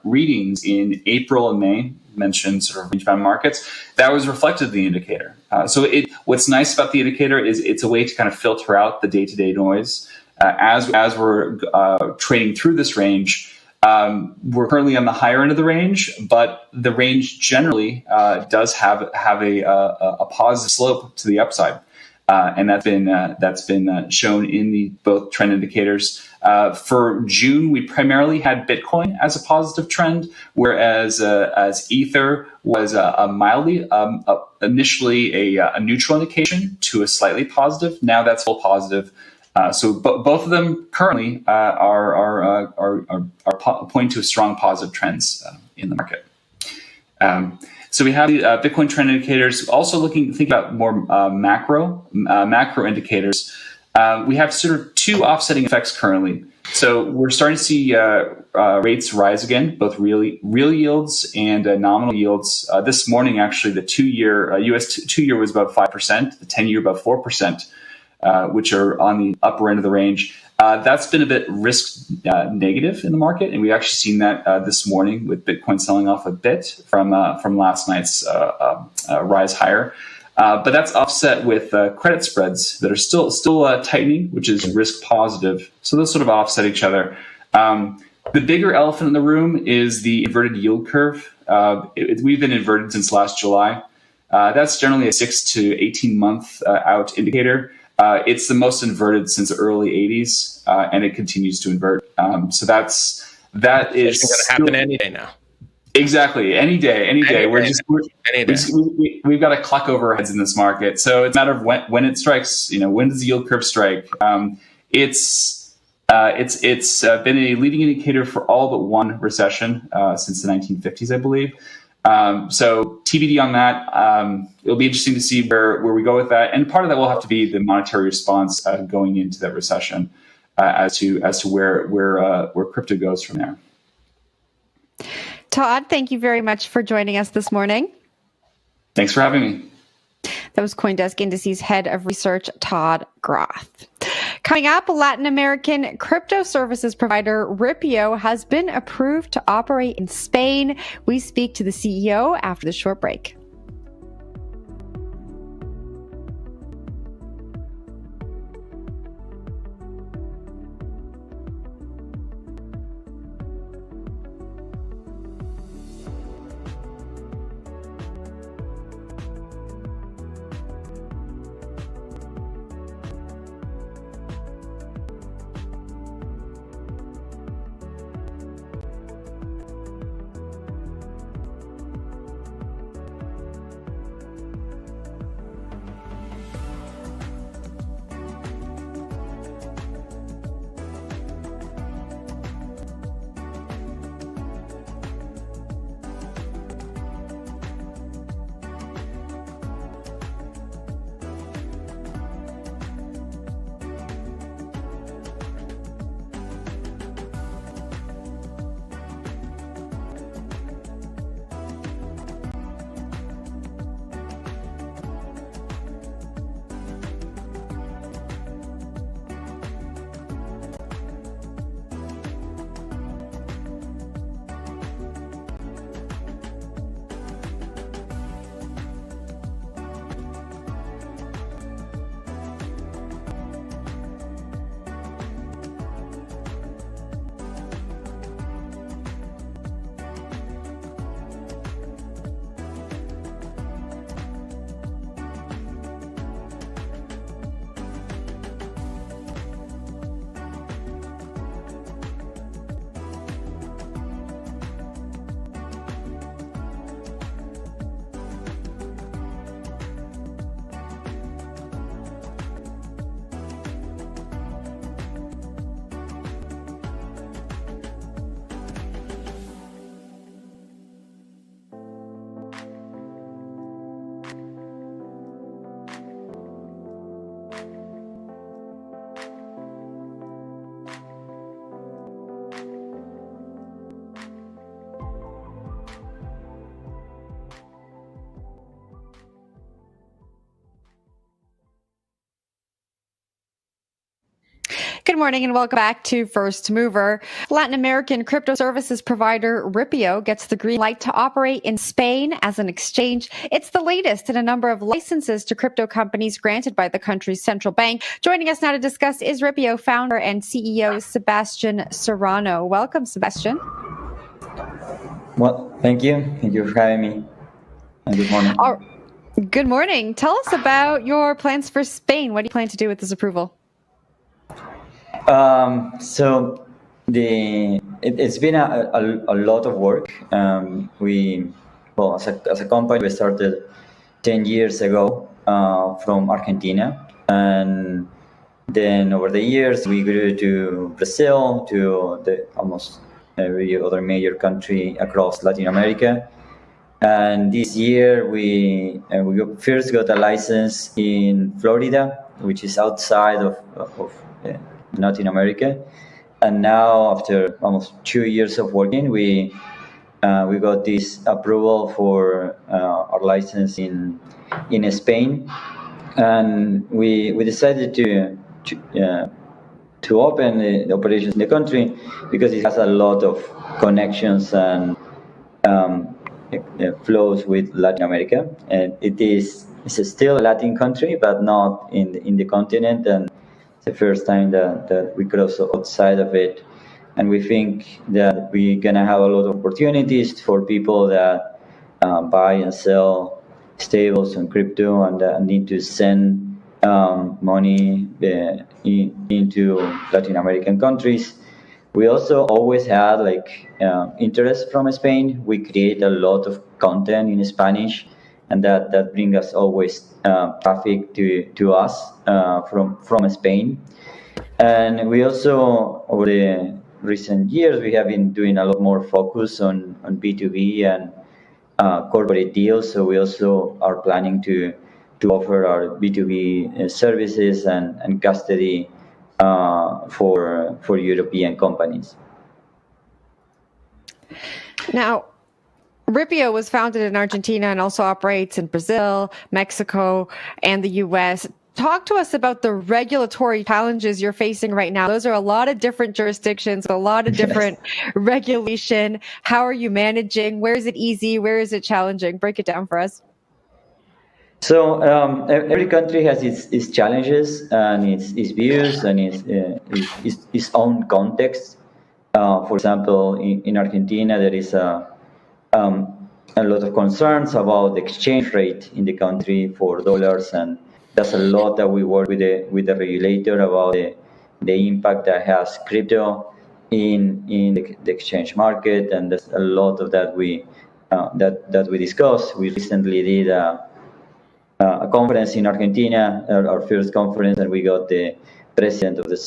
readings in April and May, mentioned sort of range-bound markets, that was reflected in the indicator. So what's nice about the indicator is it's a way to kind of filter out the day-to-day noise. as we're trading through this range, we're currently on the higher end of the range, but the range generally does have a positive slope to the upside, and that's been shown in the both trend indicators. For June, we primarily had Bitcoin as a positive trend, whereas as Ether was a mildly initially a neutral indication to a slightly positive. Now that's full positive. So both of them currently are pointing to strong positive trends in the market. So we have the Bitcoin trend indicators. Also think about more macro indicators. We have sort of two offsetting effects currently. So we're starting to see rates rise again, both real yields and nominal yields. This morning, actually, the 2-year U.S. 2-year was about 5%, the 10-year about 4%. Which are on the upper end of the range. That's been a bit risk negative in the market, and we've actually seen that this morning with Bitcoin selling off a bit from last night's rise higher. But that's offset with credit spreads that are still tightening, which is risk positive. So those sort of offset each other. The bigger elephant in the room is the inverted yield curve. We've been inverted since last July. That's generally a 6 to 18 month out indicator. It's the most inverted since the early 80s, and it continues to invert. So that is going to happen any day now. Exactly, any day. We've got a clock over our heads in this market. So it's a matter of when it strikes. When does the yield curve strike? It's been a leading indicator for all but one recession since the 1950s, I believe. So TBD on that. It'll be interesting to see where we go with that, and part of that will have to be the monetary response going into that recession, as to where crypto goes from there. Todd, thank you very much for joining us this morning. Thanks for having me. That was CoinDesk Indices Head of Research, Todd Groth. Coming up, Latin American crypto services provider Ripio has been approved to operate in Spain. We speak to the CEO after the short break. Good morning and welcome back to First Mover. Latin American crypto services provider Ripio gets the green light to operate in Spain as an exchange. It's the latest in a number of licenses to crypto companies granted by the country's central bank. Joining us now to discuss is Ripio founder and CEO Sebastian Serrano. Welcome, Sebastian. Well, thank you. Thank you for having me. And good morning. Good morning. Tell us about your plans for Spain. What do you plan to do with this approval? So it's been a lot of work. As a company, we started 10 years ago from Argentina, and then over the years we grew to Brazil, to almost every other major country across Latin America. And this year we first got a license in Florida, which is outside of Latin America. And now, after almost 2 years of working, we got this approval for our license in Spain, and we decided to open the operations in the country because it has a lot of connections and flows with Latin America, and it's still a Latin country, but not in the continent, and it's the first time that we cross outside of it, and we think that we're gonna have a lot of opportunities for people that buy and sell stables and crypto and need to send money into Latin American countries. We also always had interest from Spain. We create a lot of content in Spanish, and that brings us always traffic to us from Spain. And we also, over the recent years, we have been doing a lot more focus on B2B and corporate deals. So we also are planning to offer our B2B services and custody for European companies. Now, Ripio was founded in Argentina and also operates in Brazil, Mexico, and the U.S. Talk to us about the regulatory challenges you're facing right now. Those are a lot of different jurisdictions, a lot of different regulation. How are you managing? Where is it easy? Where is it challenging? Break it down for us. So every country has its challenges and its views and its own context. For example, in Argentina, there is a lot of concerns about the exchange rate in the country for dollars, and there's a lot that we work with the regulator about the impact that has crypto in the exchange market, and there's a lot of that we discuss. We recently did a conference in Argentina, our first conference, and we got the president of the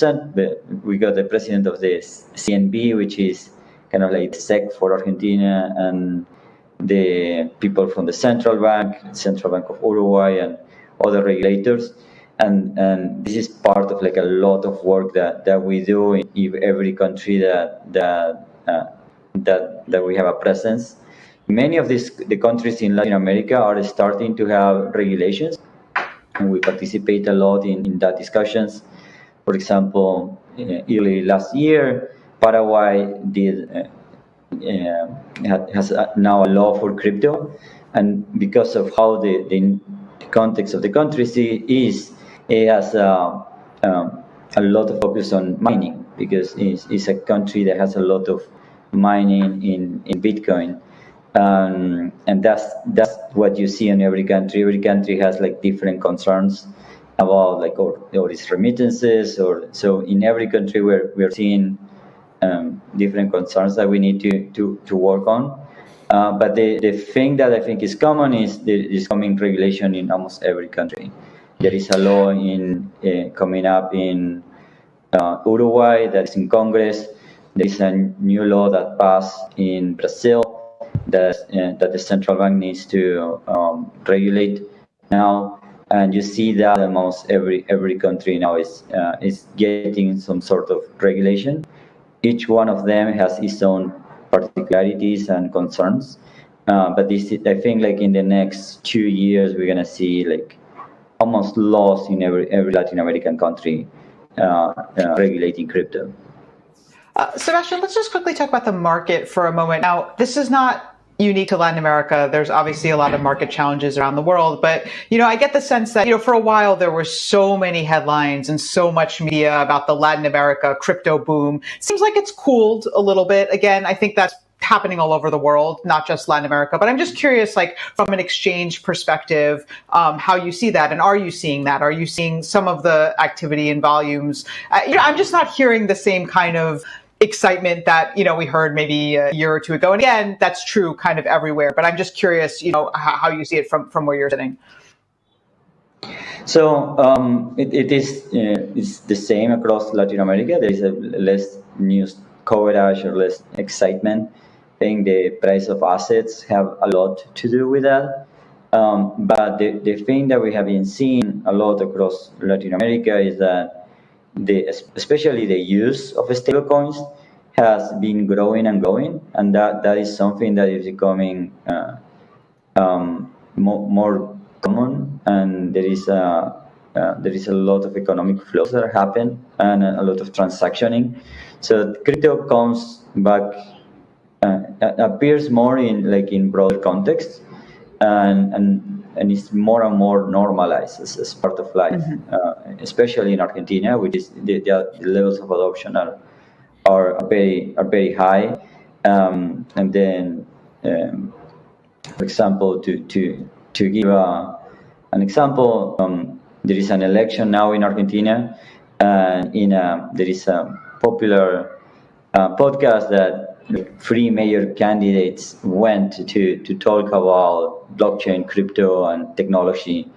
CNB, which is kind of like SEC for Argentina, and the people from the Central Bank of Uruguay, and other regulators. And this is part of a lot of work that we do in every country that we have a presence. Many of the countries in Latin America are starting to have regulations, and we participate a lot in that discussions. For example, early last year, Paraguay has now a law for crypto, and because of how the context of the country is, it has a lot of focus on mining, because it's a country that has a lot of mining in Bitcoin. And that's what you see in every country. Every country has different concerns about or its remittances, or so in every country we're seeing different concerns that we need to work on. But the thing that I think is common is there is coming regulation in almost every country. There is a law coming up in Uruguay that is in Congress. There is a new law that passed in Brazil that the central bank needs to regulate now, and you see that almost every country now is getting some sort of regulation. Each one of them has its own particularities and concerns, but I think in the next 2 years we're gonna see almost laws in every Latin American country regulating crypto. Sebastian, let's just quickly talk about the market for a moment. Now, this is not unique to Latin America. There's obviously a lot of market challenges around the world, but, I get the sense that, for a while there were so many headlines and so much media about the Latin America crypto boom. Seems like it's cooled a little bit. Again, I think that's happening all over the world, not just Latin America, but I'm just curious, like from an exchange perspective, how you see that. And are you seeing that? Are you seeing some of the activity and volumes? I'm just not hearing the same kind of excitement that, we heard maybe a year or two ago. And again, that's true kind of everywhere, but I'm just curious, how you see it from where you're sitting. So it is it's the same across Latin America. There is a less news coverage or less excitement. I think the price of assets have a lot to do with that. But the thing that we have been seeing a lot across Latin America is that especially the use of stablecoins has been growing and growing, and that is something that is becoming more common, and there is a lot of economic flows that happen and a lot of transactioning. So crypto comes back, appears more in broader context, and it's more and more normalized as part of life, especially in Argentina, which is the levels of adoption are very high. And then, for example, to give an example, there is an election now in Argentina, and there is a popular podcast that three major candidates went to talk about blockchain, crypto, and technology,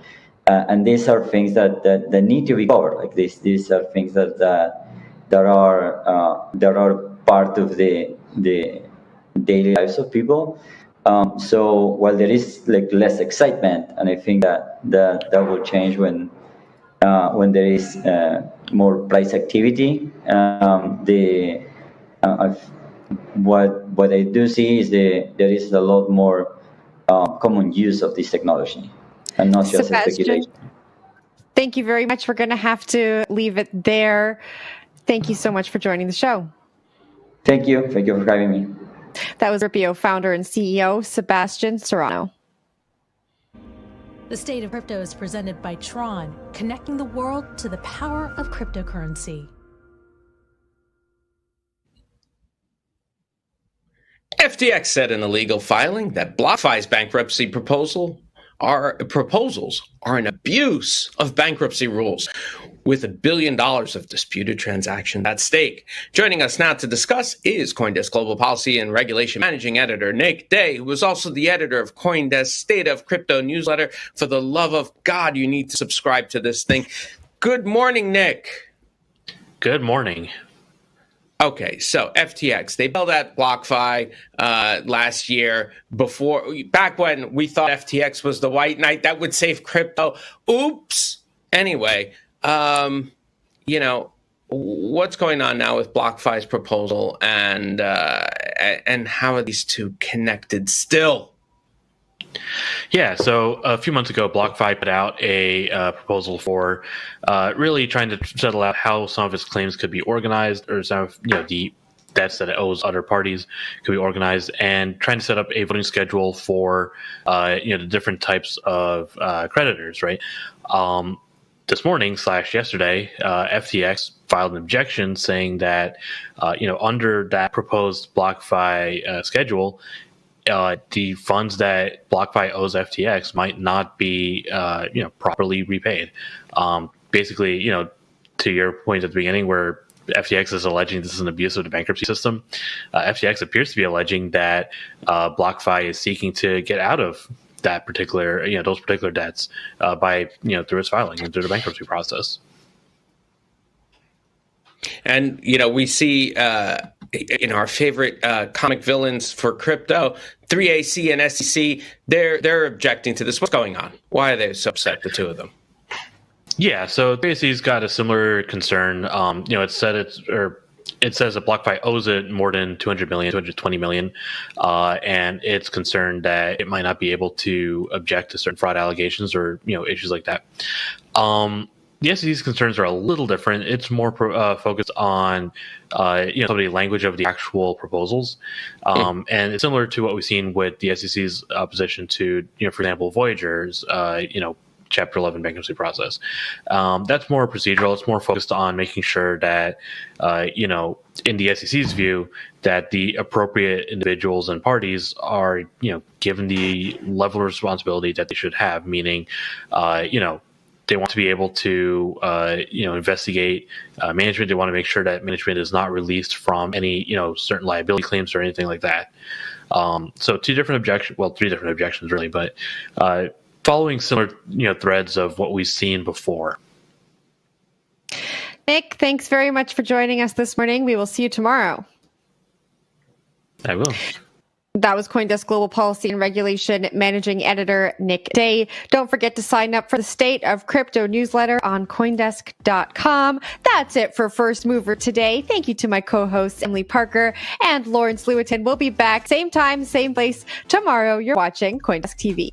and these are things that need to be covered. Like these are things that are part of the daily lives of people. So while there is less excitement, and I think that will change when there is more price activity. What I do see is there is a lot more common use of this technology, and not just speculation. Thank you very much. We're going to have to leave it there. Thank you so much for joining the show. Thank you. Thank you for having me. That was Ripio founder and CEO, Sebastian Serrano. The State of Crypto is presented by Tron, connecting the world to the power of cryptocurrency. FTX said in a legal filing that BlockFi's bankruptcy proposals are an abuse of bankruptcy rules, with $1 billion of disputed transactions at stake. Joining us now to discuss is CoinDesk Global Policy and Regulation Managing Editor Nick Day, who is also the editor of CoinDesk State of Crypto newsletter. For the love of God, you need to subscribe to this thing. Good morning, Nick. Good morning. Okay, so FTX, they bailed out BlockFi last year, back when we thought FTX was the white knight that would save crypto. Oops. Anyway, what's going on now with BlockFi's proposal, and how are these two connected still? Yeah, so a few months ago, BlockFi put out a proposal for really trying to settle out how some of its claims could be organized, or some of the debts that it owes other parties could be organized, and trying to set up a voting schedule for the different types of creditors. Right. This morning / yesterday, FTX filed an objection saying that under that proposed BlockFi schedule, the funds that BlockFi owes FTX might not be, properly repaid. Basically, to your point at the beginning, where FTX is alleging this is an abuse of the bankruptcy system, FTX appears to be alleging that BlockFi is seeking to get out of that particular, those particular debts by, through its filing and through the bankruptcy process. And, we see in our favorite comic villains for crypto, 3AC and SEC, they're objecting to this. What's going on? Why are they so upset, the two of them? Yeah, so 3AC's got a similar concern. It says that BlockFi owes it more than $200 million, $220 million, and it's concerned that it might not be able to object to certain fraud allegations or issues like that. the SEC's concerns are a little different. It's more focused on, some of the language of the actual proposals, and it's similar to what we've seen with the SEC's opposition to, for example, Voyager's, Chapter 11 bankruptcy process. That's more procedural. It's more focused on making sure that, in the SEC's view, that the appropriate individuals and parties are, given the level of responsibility that they should have, meaning, they want to be able to, investigate management. They want to make sure that management is not released from any, certain liability claims or anything like that. So three different objections really, but following similar, threads of what we've seen before. Nick, thanks very much for joining us this morning. We will see you tomorrow. I will. That was CoinDesk Global Policy and Regulation Managing Editor Nick Day. Don't forget to sign up for the State of Crypto newsletter on CoinDesk.com. That's it for First Mover today. Thank you to my co-hosts Emily Parker and Lawrence Lewitton. We'll be back same time, same place tomorrow. You're watching CoinDesk TV.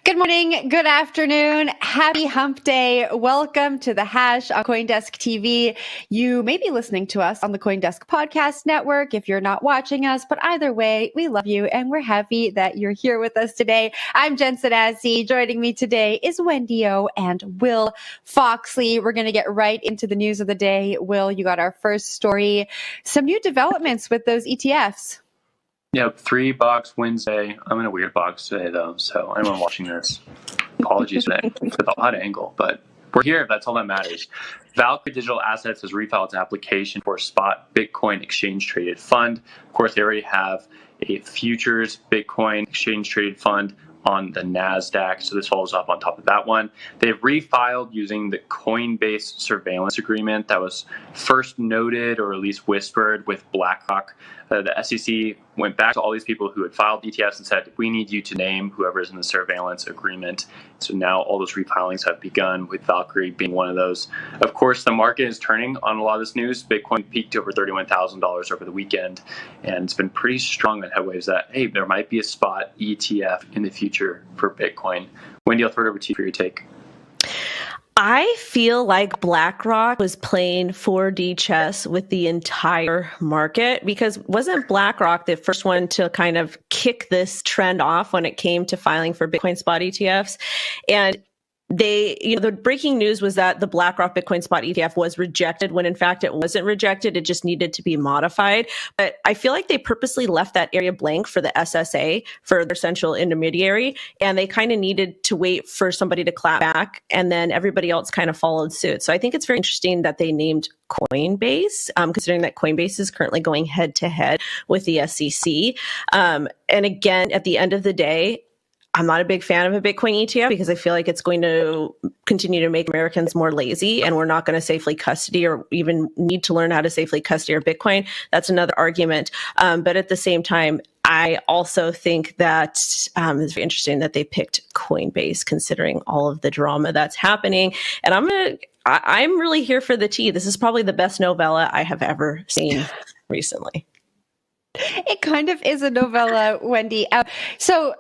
Good morning, good afternoon, happy hump day. Welcome to The Hash on CoinDesk TV. You may be listening to us on the CoinDesk Podcast Network if you're not watching us, but either way, we love you and we're happy that you're here with us today. I'm Jen Sanazzi. Joining me today is Wendy O and Will Foxley. We're going to get right into the news of the day. Will, you got our first story. Some new developments with those ETFs. Yep, 3 box Wednesday. I'm in a weird box today, though, so anyone watching this, apologies for the odd angle, but we're here. That's all that matters. Valkyrie Digital Assets has refiled its application for a spot Bitcoin exchange-traded fund. Of course, they already have a futures Bitcoin exchange-traded fund on the NASDAQ, so this follows up on top of that one. They've refiled using the Coinbase surveillance agreement that was first noted or at least whispered with BlackRock. The SEC went back to all these people who had filed ETFs and said, we need you to name whoever is in the surveillance agreement. So now all those refilings have begun, with Valkyrie being one of those. Of course, the market is turning on a lot of this news. Bitcoin peaked over $31,000 over the weekend, and it's been pretty strong on headwaves that, hey, there might be a spot ETF in the future for Bitcoin. Wendy, I'll throw it over to you for your take. I feel like BlackRock was playing 4D chess with the entire market, because wasn't BlackRock the first one to kind of kick this trend off when it came to filing for Bitcoin spot ETFs? And the breaking news was that the BlackRock Bitcoin spot ETF was rejected, when in fact it wasn't rejected. It just needed to be modified. But I feel like they purposely left that area blank for the SSA, for their central intermediary. And they kind of needed to wait for somebody to clap back, and then everybody else kind of followed suit. So I think it's very interesting that they named Coinbase, considering that Coinbase is currently going head to head with the SEC. And again, at the end of the day, I'm not a big fan of a Bitcoin ETF, because I feel like it's going to continue to make Americans more lazy, and we're not going to safely custody or even need to learn how to safely custody our Bitcoin. That's another argument. But at the same time, I also think that it's very interesting that they picked Coinbase, considering all of the drama that's happening. And I'm really here for the tea. This is probably the best novella I have ever seen recently. It kind of is a novella, Wendy. So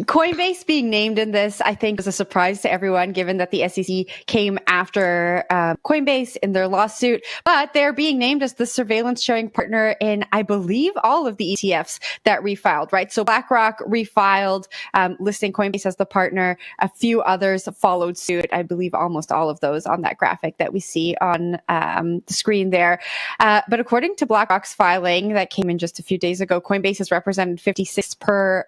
Coinbase being named in this, I think, was a surprise to everyone, given that the SEC came after Coinbase in their lawsuit. But they're being named as the surveillance sharing partner in, I believe, all of the ETFs that refiled, right? So BlackRock refiled, listing Coinbase as the partner. A few others followed suit. I believe almost all of those on that graphic that we see on the screen there. But according to BlackRock's filing that came in just a few days ago, Coinbase has represented 56%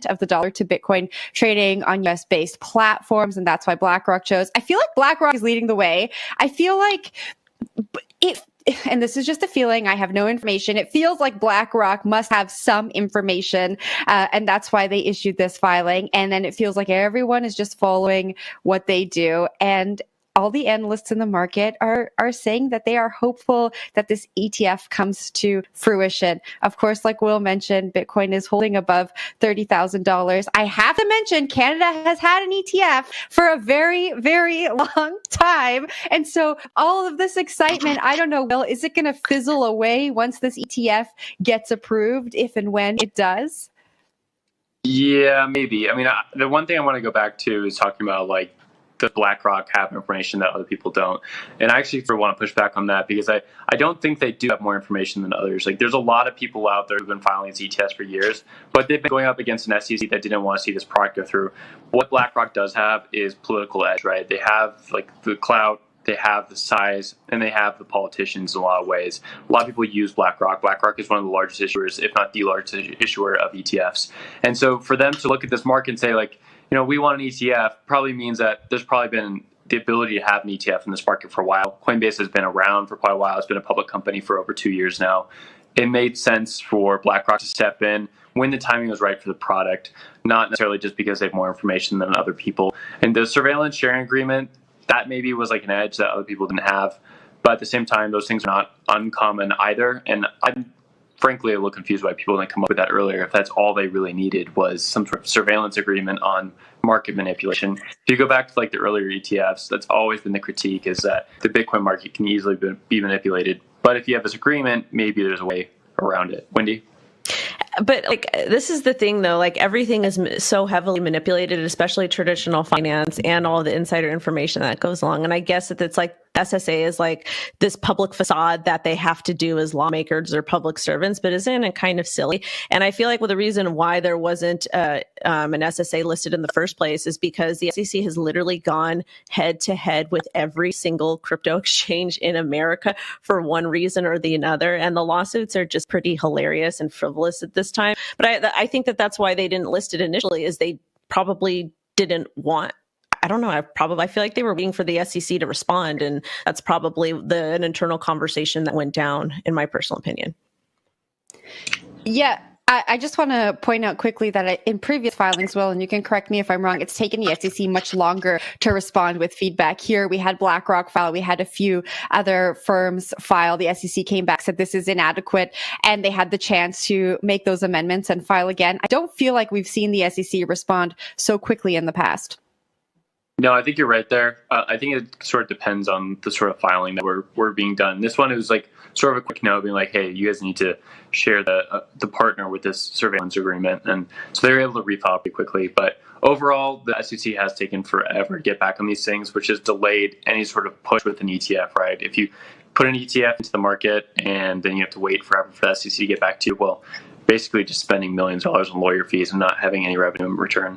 of the dollar to Bitcoin trading on US based platforms. And that's why BlackRock chose. I feel like BlackRock is leading the way. I feel like and this is just a feeling, I have no information. It feels like BlackRock must have some information, and that's why they issued this filing. And then it feels like everyone is just following what they do. And all the analysts in the market are saying that they are hopeful that this ETF comes to fruition. Of course, like Will mentioned, Bitcoin is holding above $30,000. I have to mention, Canada has had an ETF for a very, very long time. And so all of this excitement, I don't know, Will, is it going to fizzle away once this ETF gets approved, if and when it does? Yeah, maybe. I mean, the one thing I want to go back to is talking about like the BlackRock have information that other people don't. And I actually want to push back on that because I don't think they do have more information than others. Like there's a lot of people out there who've been filing these ETFs for years, but they've been going up against an SEC that didn't want to see this product go through. What BlackRock does have is political edge, right? They have like the clout, they have the size, and they have the politicians in a lot of ways. A lot of people use BlackRock. BlackRock is one of the largest issuers, if not the largest issuer of ETFs. And so for them to look at this market and say like, we want an ETF probably means that there's probably been the ability to have an ETF in this market for a while. Coinbase has been around for quite a while. It's been a public company for over 2 years now. It made sense for BlackRock to step in when the timing was right for the product, not necessarily just because they have more information than other people. And the surveillance sharing agreement, that maybe was like an edge that other people didn't have. But at the same time, those things are not uncommon either. And I'm frankly a little confused why people didn't come up with that earlier. If that's all they really needed was some sort of surveillance agreement on market manipulation. If you go back to like the earlier ETFs, that's always been the critique, is that the Bitcoin market can easily be manipulated. But if you have this agreement, maybe there's a way around it. Wendy? But like, this is the thing though, like everything is so heavily manipulated, especially traditional finance and all the insider information that goes along. And I guess that it's like SSA is like this public facade that they have to do as lawmakers or public servants, but isn't it kind of silly? And I feel like the reason why there wasn't an SSA listed in the first place is because the SEC has literally gone head to head with every single crypto exchange in America for one reason or the other. And the lawsuits are just pretty hilarious and frivolous at this time. But I think that that's why they didn't list it initially, is they probably didn't want, I don't know. I feel like they were waiting for the SEC to respond, and that's probably an internal conversation that went down, in my personal opinion. Yeah. I just want to point out quickly that in previous filings, Will, and you can correct me if I'm wrong, it's taken the SEC much longer to respond with feedback. Here, we had BlackRock file. We had a few other firms file. The SEC came back, said this is inadequate, and they had the chance to make those amendments and file again. I don't feel like we've seen the SEC respond so quickly in the past. No, I think you're right there. I think it sort of depends on the sort of filing that we're being done. This one, it was like sort of a quick note being like, hey, you guys need to share the partner with this surveillance agreement. And so they were able to refile pretty quickly. But overall, the SEC has taken forever to get back on these things, which has delayed any sort of push with an ETF, right? If you put an ETF into the market and then you have to wait forever for the SEC to get back to you, well, basically just spending millions of dollars on lawyer fees and not having any revenue in return.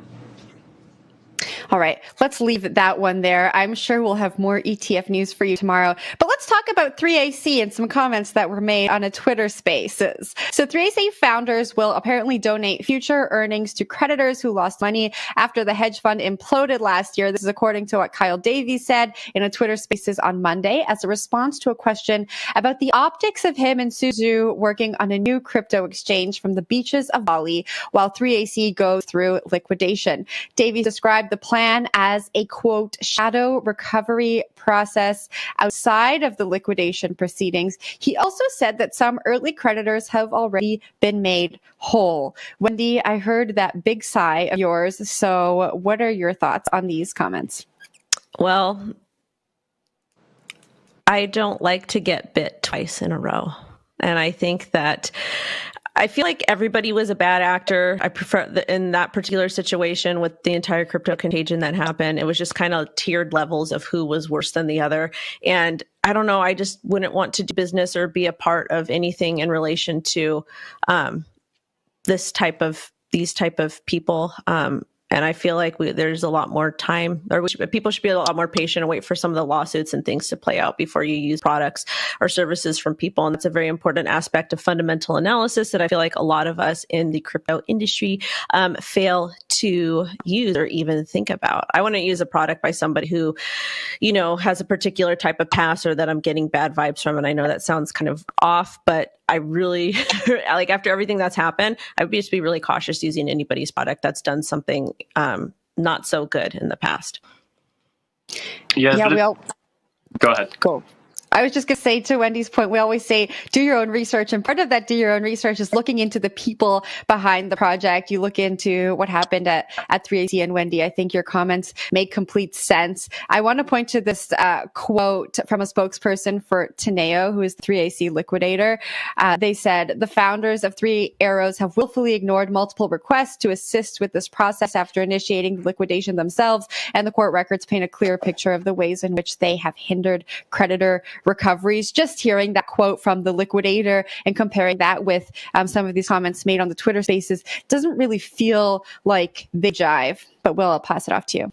All right, let's leave that one there. I'm sure we'll have more ETF news for you tomorrow. But let's talk about 3AC and some comments that were made on a Twitter Spaces. So 3AC founders will apparently donate future earnings to creditors who lost money after the hedge fund imploded last year. This is according to what Kyle Davies said in a Twitter Spaces on Monday as a response to a question about the optics of him and Suzu working on a new crypto exchange from the beaches of Bali while 3AC goes through liquidation. Davies described the plan as a, quote, shadow recovery process outside of the liquidation proceedings. He also said that some early creditors have already been made whole. Wendy, I heard that big sigh of yours. So what are your thoughts on these comments? Well, I don't like to get bit twice in a row. And I think that I feel like everybody was a bad actor. I prefer in that particular situation with the entire crypto contagion that happened, it was just kind of tiered levels of who was worse than the other. And I don't know, I just wouldn't want to do business or be a part of anything in relation to these type of people. And I feel like there's a lot more time, or people should be a lot more patient and wait for some of the lawsuits and things to play out before you use products or services from people. And that's a very important aspect of fundamental analysis that I feel like a lot of us in the crypto industry fail to use or even think about. I want to use a product by somebody who, has a particular type of pass or that I'm getting bad vibes from. And I know that sounds kind of off, but I really like after everything that's happened, I would just be really cautious using anybody's product that's done something not so good in the past. Yeah, we all go ahead. Go. I was just going to say, to Wendy's point, we always say, do your own research. And part of that do your own research is looking into the people behind the project. You look into what happened at 3AC. And Wendy, I think your comments make complete sense. I want to point to this quote from a spokesperson for Teneo, who is the 3AC liquidator. They said, the founders of Three Arrows have willfully ignored multiple requests to assist with this process after initiating the liquidation themselves. And the court records paint a clear picture of the ways in which they have hindered creditor recoveries. Just hearing that quote from the liquidator and comparing that with some of these comments made on the Twitter Spaces doesn't really feel like they jive. But Will, I'll pass it off to you.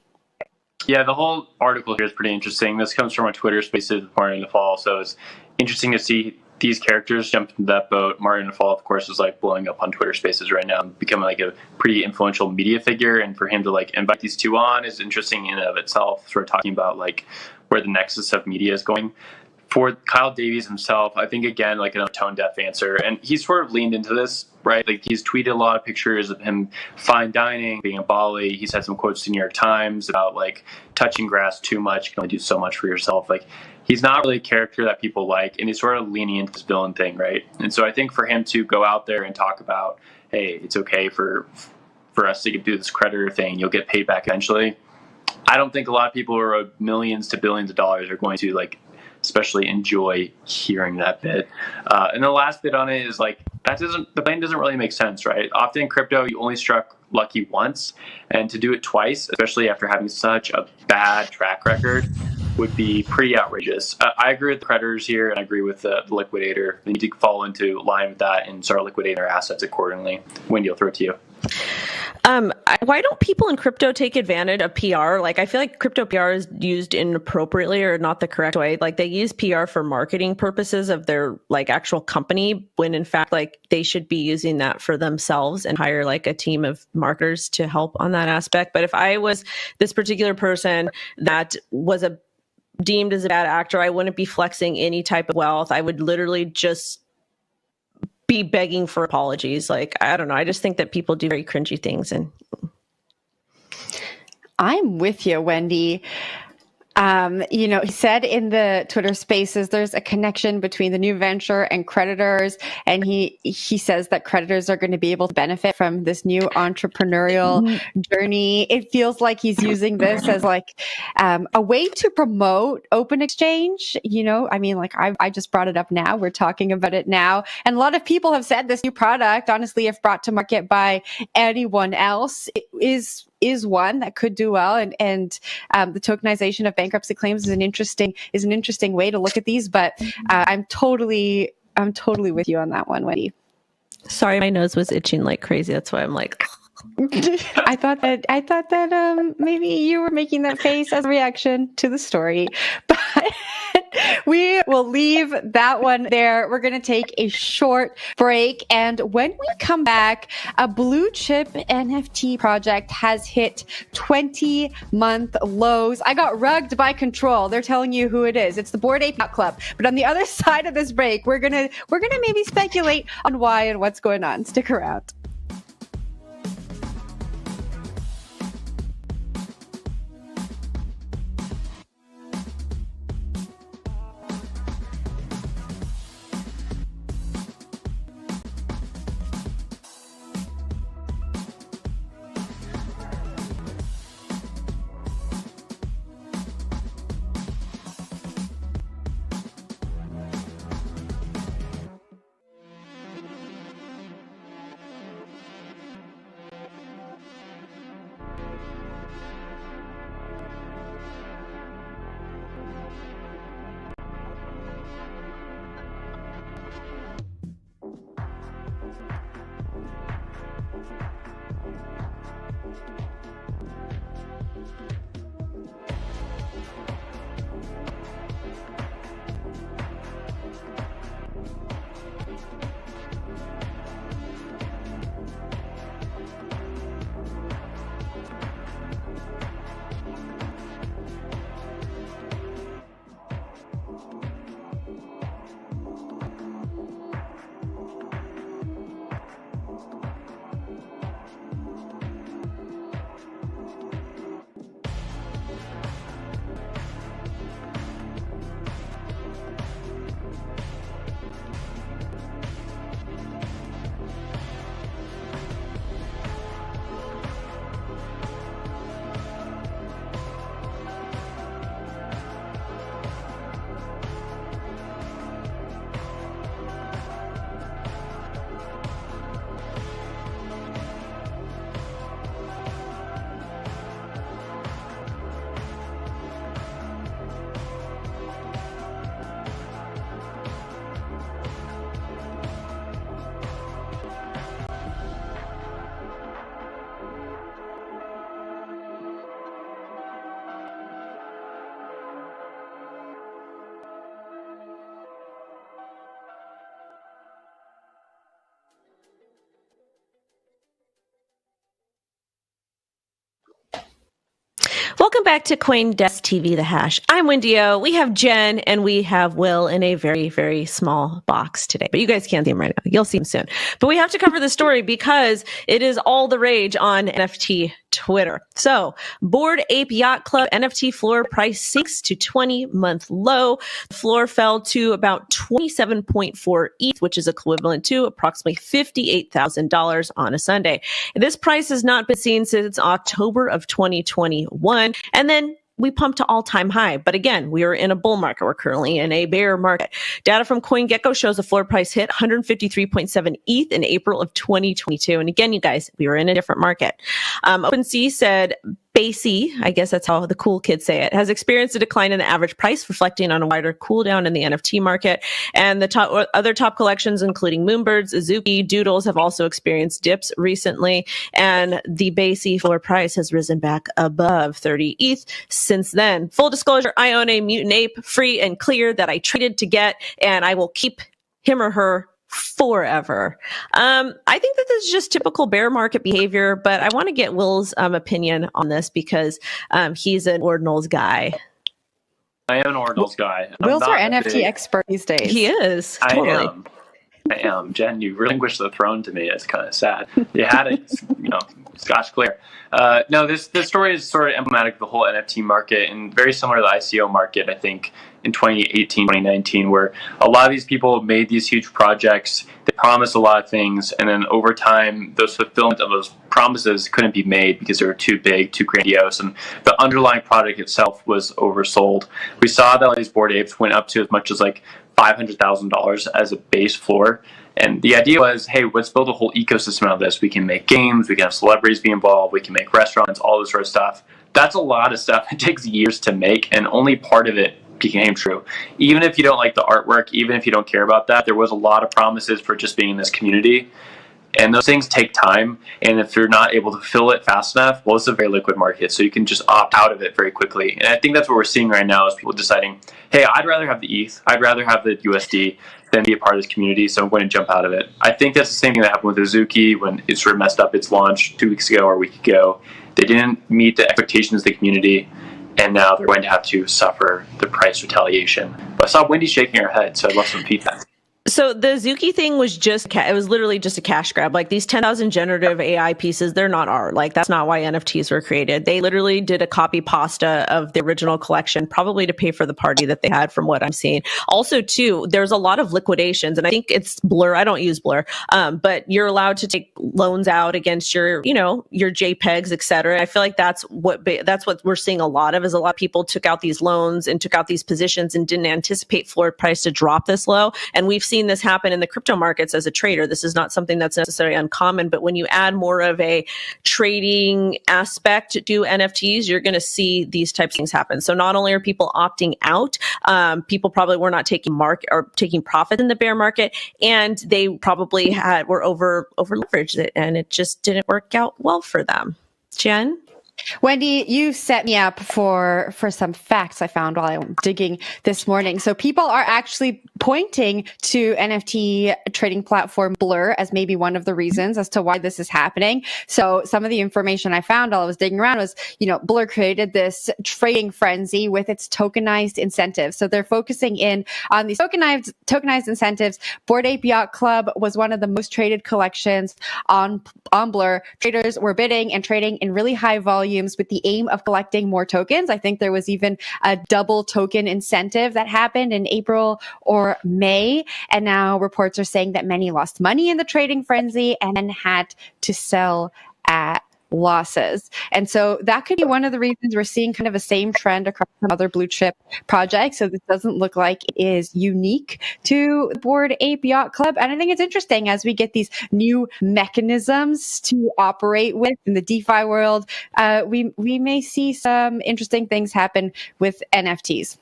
Yeah, the whole article here is pretty interesting. This comes from a Twitter Spaces with Mario Nafal, so it's interesting to see these characters jump into that boat. Mario Nafal, of course, is like blowing up on Twitter Spaces right now, becoming like a pretty influential media figure, and for him to like invite these two on is interesting in and of itself. Sort of talking about like where the nexus of media is going. For Kyle Davies himself, I think, again, like a tone-deaf answer. And he's sort of leaned into this, right? Like, he's tweeted a lot of pictures of him fine dining, being in Bali. He's had some quotes to New York Times about, like, touching grass too much. You can only do so much for yourself. Like, he's not really a character that people like, and he's sort of leaning into this villain thing, right? And so I think for him to go out there and talk about, hey, it's okay for us to do this creditor thing, you'll get paid back eventually. I don't think a lot of people who are millions to billions of dollars are going to, like, especially enjoy hearing that bit. And the last bit on it is like, the plan doesn't really make sense, right? Often in crypto, you only struck lucky once, and to do it twice, especially after having such a bad track record, would be pretty outrageous. I agree with the creditors here, and I agree with the liquidator. They need to fall into line with that and start liquidating their assets accordingly. Wendy, I'll throw it to you. Why don't people in crypto take advantage of PR? Like, I feel like crypto PR is used inappropriately or not the correct way. Like, they use PR for marketing purposes of their like actual company, when in fact, like, they should be using that for themselves and hire like a team of marketers to help on that aspect. But if I was this particular person that was deemed as a bad actor, I wouldn't be flexing any type of wealth. I would literally just be begging for apologies. Like, I don't know. I just think that people do very cringy things. And I'm with you, Wendy. He said in the Twitter Spaces, there's a connection between the new venture and creditors. And he says that creditors are going to be able to benefit from this new entrepreneurial journey. It feels like he's using this as like a way to promote open exchange. I just brought it up now. We're talking about it now. And a lot of people have said this new product, honestly, if brought to market by anyone else, is one that could do well, and the tokenization of bankruptcy claims is an interesting way to look at these. But I'm totally with you on that one, Wendy. Sorry, my nose was itching like crazy. That's why I'm like. I thought that maybe you were making that face as a reaction to the story, but we will leave that one there. We're going to take a short break, and when we come back, a blue chip NFT project has hit 20-month lows. I got rugged by Control. They're telling you who it is. It's the Bored Ape Yacht Club. But on the other side of this break, we're gonna maybe speculate on why and what's going on. Stick around. back to CoinDesk TV, The Hash. I'm Wendy O. We have Jen and we have Will in a very, very small box today. But you guys can't see him right now. You'll see him soon. But we have to cover the story because it is all the rage on NFT Twitter. So, Bored Ape Yacht Club NFT floor price sinks to 20-month low. The floor fell to about 27.4 ETH, which is equivalent to approximately $58,000 on a Sunday. This price has not been seen since October of 2021. And then we pumped to all-time high. But again, we are in a bull market. We're currently in a bear market. Data from CoinGecko shows the floor price hit 153.7 ETH in April of 2022. And again, you guys, we were in a different market. OpenSea said Basie, I guess that's how the cool kids say it, has experienced a decline in the average price, reflecting on a wider cool down in the NFT market. And the other top collections, including Moonbirds, Azuki, Doodles, have also experienced dips recently. And the Basie floor price has risen back above 30 ETH since then. Full disclosure, I own a mutant ape, free and clear, that I traded to get, and I will keep him or her forever. I think that this is just typical bear market behavior, but I want to get Will's opinion on this because he's an Ordinals guy. I am an Ordinals guy. Will's our NFT expert these days. He is. Totally. I am. Jen, you relinquished the throne to me. It's kind of sad. You had it, scotch clear. No, this story is sort of emblematic of the whole NFT market and very similar to the ICO market, I think, in 2018, 2019, where a lot of these people made these huge projects. They promised a lot of things, and then over time, those fulfillment of those promises couldn't be made because they were too big, too grandiose, and the underlying product itself was oversold. We saw that all these Bored Apes went up to as much as like $500,000 as a base floor. And the idea was, hey, let's build a whole ecosystem out of this. We can make games, we can have celebrities be involved, we can make restaurants, all this sort of stuff. That's a lot of stuff. It takes years to make, and only part of it became true. Even if you don't like the artwork, even if you don't care about that, there was a lot of promises for just being in this community. And those things take time, and if you're not able to fill it fast enough, well, it's a very liquid market, so you can just opt out of it very quickly. And I think that's what we're seeing right now is people deciding, hey, I'd rather have the ETH, I'd rather have the USD than be a part of this community, so I'm going to jump out of it. I think that's the same thing that happened with Azuki when it sort of messed up its launch 2 weeks ago or a week ago. They didn't meet the expectations of the community, and now they're going to have to suffer the price retaliation. But I saw Wendy shaking her head, so I'd love some feedback. So the Zuki thing was it was literally just a cash grab. Like these 10,000 generative AI pieces, they're not art. Like that's not why NFTs were created. They literally did a copy pasta of the original collection, probably to pay for the party that they had from what I'm seeing. Also too, there's a lot of liquidations, and I think it's Blur. I don't use Blur. But you're allowed to take loans out against your JPEGs, et cetera. I feel like that's what we're seeing a lot of, is a lot of people took out these loans and took out these positions and didn't anticipate floor price to drop this low. And we've seen this happen in the crypto markets as a trader. This is not something that's necessarily uncommon, but when you add more of a trading aspect to NFTs, you're going to see these types of things happen. So not only are people opting out, people probably were not taking profit in the bear market, and they probably were over leveraged it, and it just didn't work out well for them. Jen? Wendy, you set me up for some facts I found while I'm digging this morning. So people are actually pointing to NFT trading platform Blur as maybe one of the reasons as to why this is happening. So some of the information I found while I was digging around was, Blur created this trading frenzy with its tokenized incentives. So they're focusing in on these tokenized incentives. Bored Ape Yacht Club was one of the most traded collections on Blur. Traders were bidding and trading in really high volumes with the aim of collecting more tokens. I think there was even a double token incentive that happened in April or May. And now reports are saying that many lost money in the trading frenzy and then had to sell at losses. And so that could be one of the reasons we're seeing kind of a same trend across some other blue chip projects. So this doesn't look like it is unique to Bored Ape Yacht Club. And I think it's interesting as we get these new mechanisms to operate with in the DeFi world, we may see some interesting things happen with NFTs.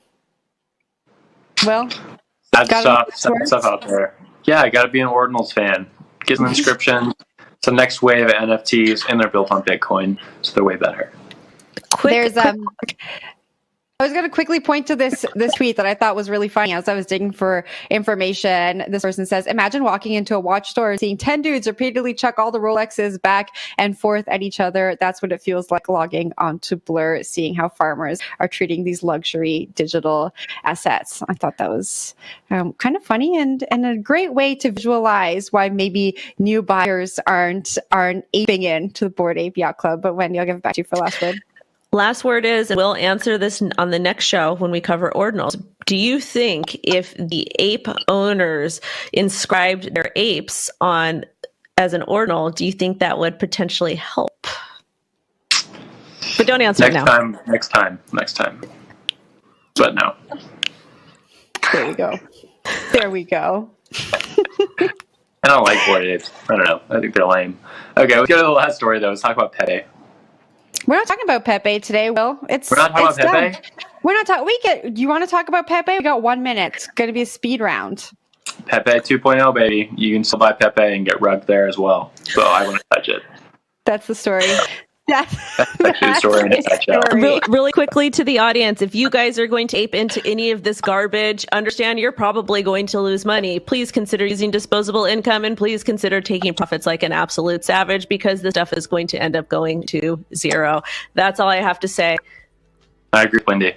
Well, that's stuff out there. Yeah, I got to be an Ordinals fan. Get some inscriptions. It's the next wave of NFTs, and they're built on Bitcoin, so they're way better. I was going to quickly point to this tweet that I thought was really funny as I was digging for information. This person says, imagine walking into a watch store and seeing 10 dudes repeatedly chuck all the Rolexes back and forth at each other. That's what it feels like logging onto Blur, seeing how farmers are treating these luxury digital assets. I thought that was kind of funny and a great way to visualize why maybe new buyers aren't aping into the Bored Ape Yacht Club. But Wendy, I'll give it back to you for last word. Last word is, and we'll answer this on the next show when we cover ordinals. Do you think if the ape owners inscribed their apes on as an ordinal, do you think that would potentially help? But don't answer it now. Next time. But no. There we go. I don't like Bored Apes. I don't know. I think they're lame. Okay, let's go to the last story, though. Let's talk about Pepe. We're not talking about Pepe today, Will. We're not talking about Pepe? Done. We're not talking. Do you want to talk about Pepe? We got 1 minute. It's going to be a speed round. Pepe 2.0, baby. You can still buy Pepe and get rugged there as well. So I want to touch it. That's the story. That's actually the story in a nutshell. Really quickly to the audience, if you guys are going to ape into any of this garbage, understand you're probably going to lose money. Please consider using disposable income, and please consider taking profits like an absolute savage, because this stuff is going to end up going to zero. That's all I have to say. I agree, Wendy.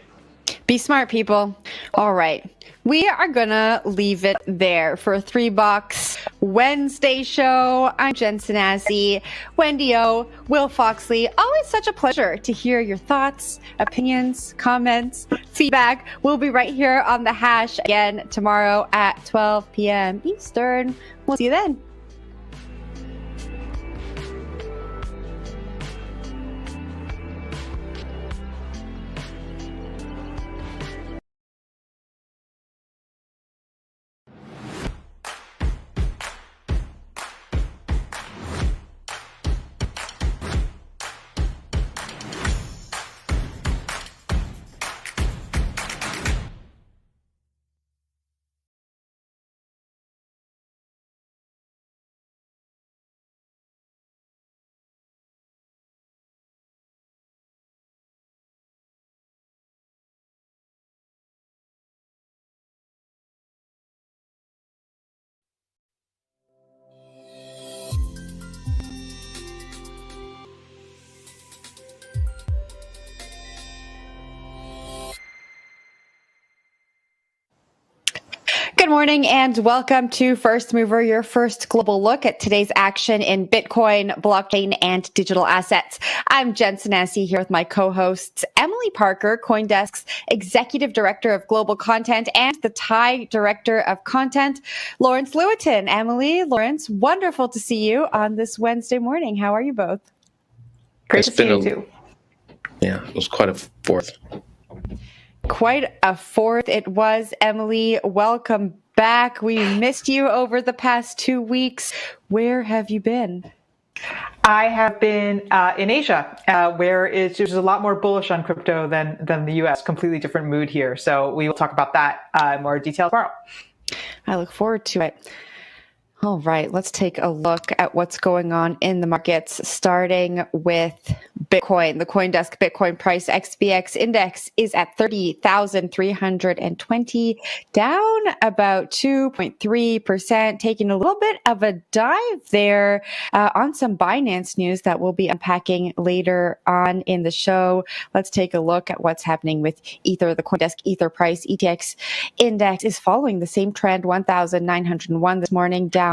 Be smart, people. All right. We are going to leave it there for a $3 Wednesday show. I'm Jen Sanasi, Wendy O, Will Foxley. Always such a pleasure to hear your thoughts, opinions, comments, feedback. We'll be right here on the Hash again tomorrow at 12 p.m. Eastern. We'll see you then. Good morning and welcome to First Mover, your first global look at today's action in Bitcoin, blockchain, and digital assets. I'm Jen Sanasi here with my co-hosts, Emily Parker, CoinDesk's Executive Director of Global Content, and the TIE Director of Content, Lawrence Lewitton. Emily, Lawrence, wonderful to see you on this Wednesday morning. How are you both? Great to see you too. Yeah, it was quite a fourth. Quite a fourth it was, Emily. Welcome back. We missed you over the past 2 weeks. Where have you been? I have been in Asia, where it's a lot more bullish on crypto than the U.S. Completely different mood here. So we will talk about that in more detail tomorrow. I look forward to it. All right, let's take a look at what's going on in the markets, starting with Bitcoin. The CoinDesk Bitcoin price XBX index is at 30,320, down about 2.3%, taking a little bit of a dive there on some Binance news that we'll be unpacking later on in the show. Let's take a look at what's happening with Ether. The CoinDesk Ether price ETX index is following the same trend, 1,901 this morning, down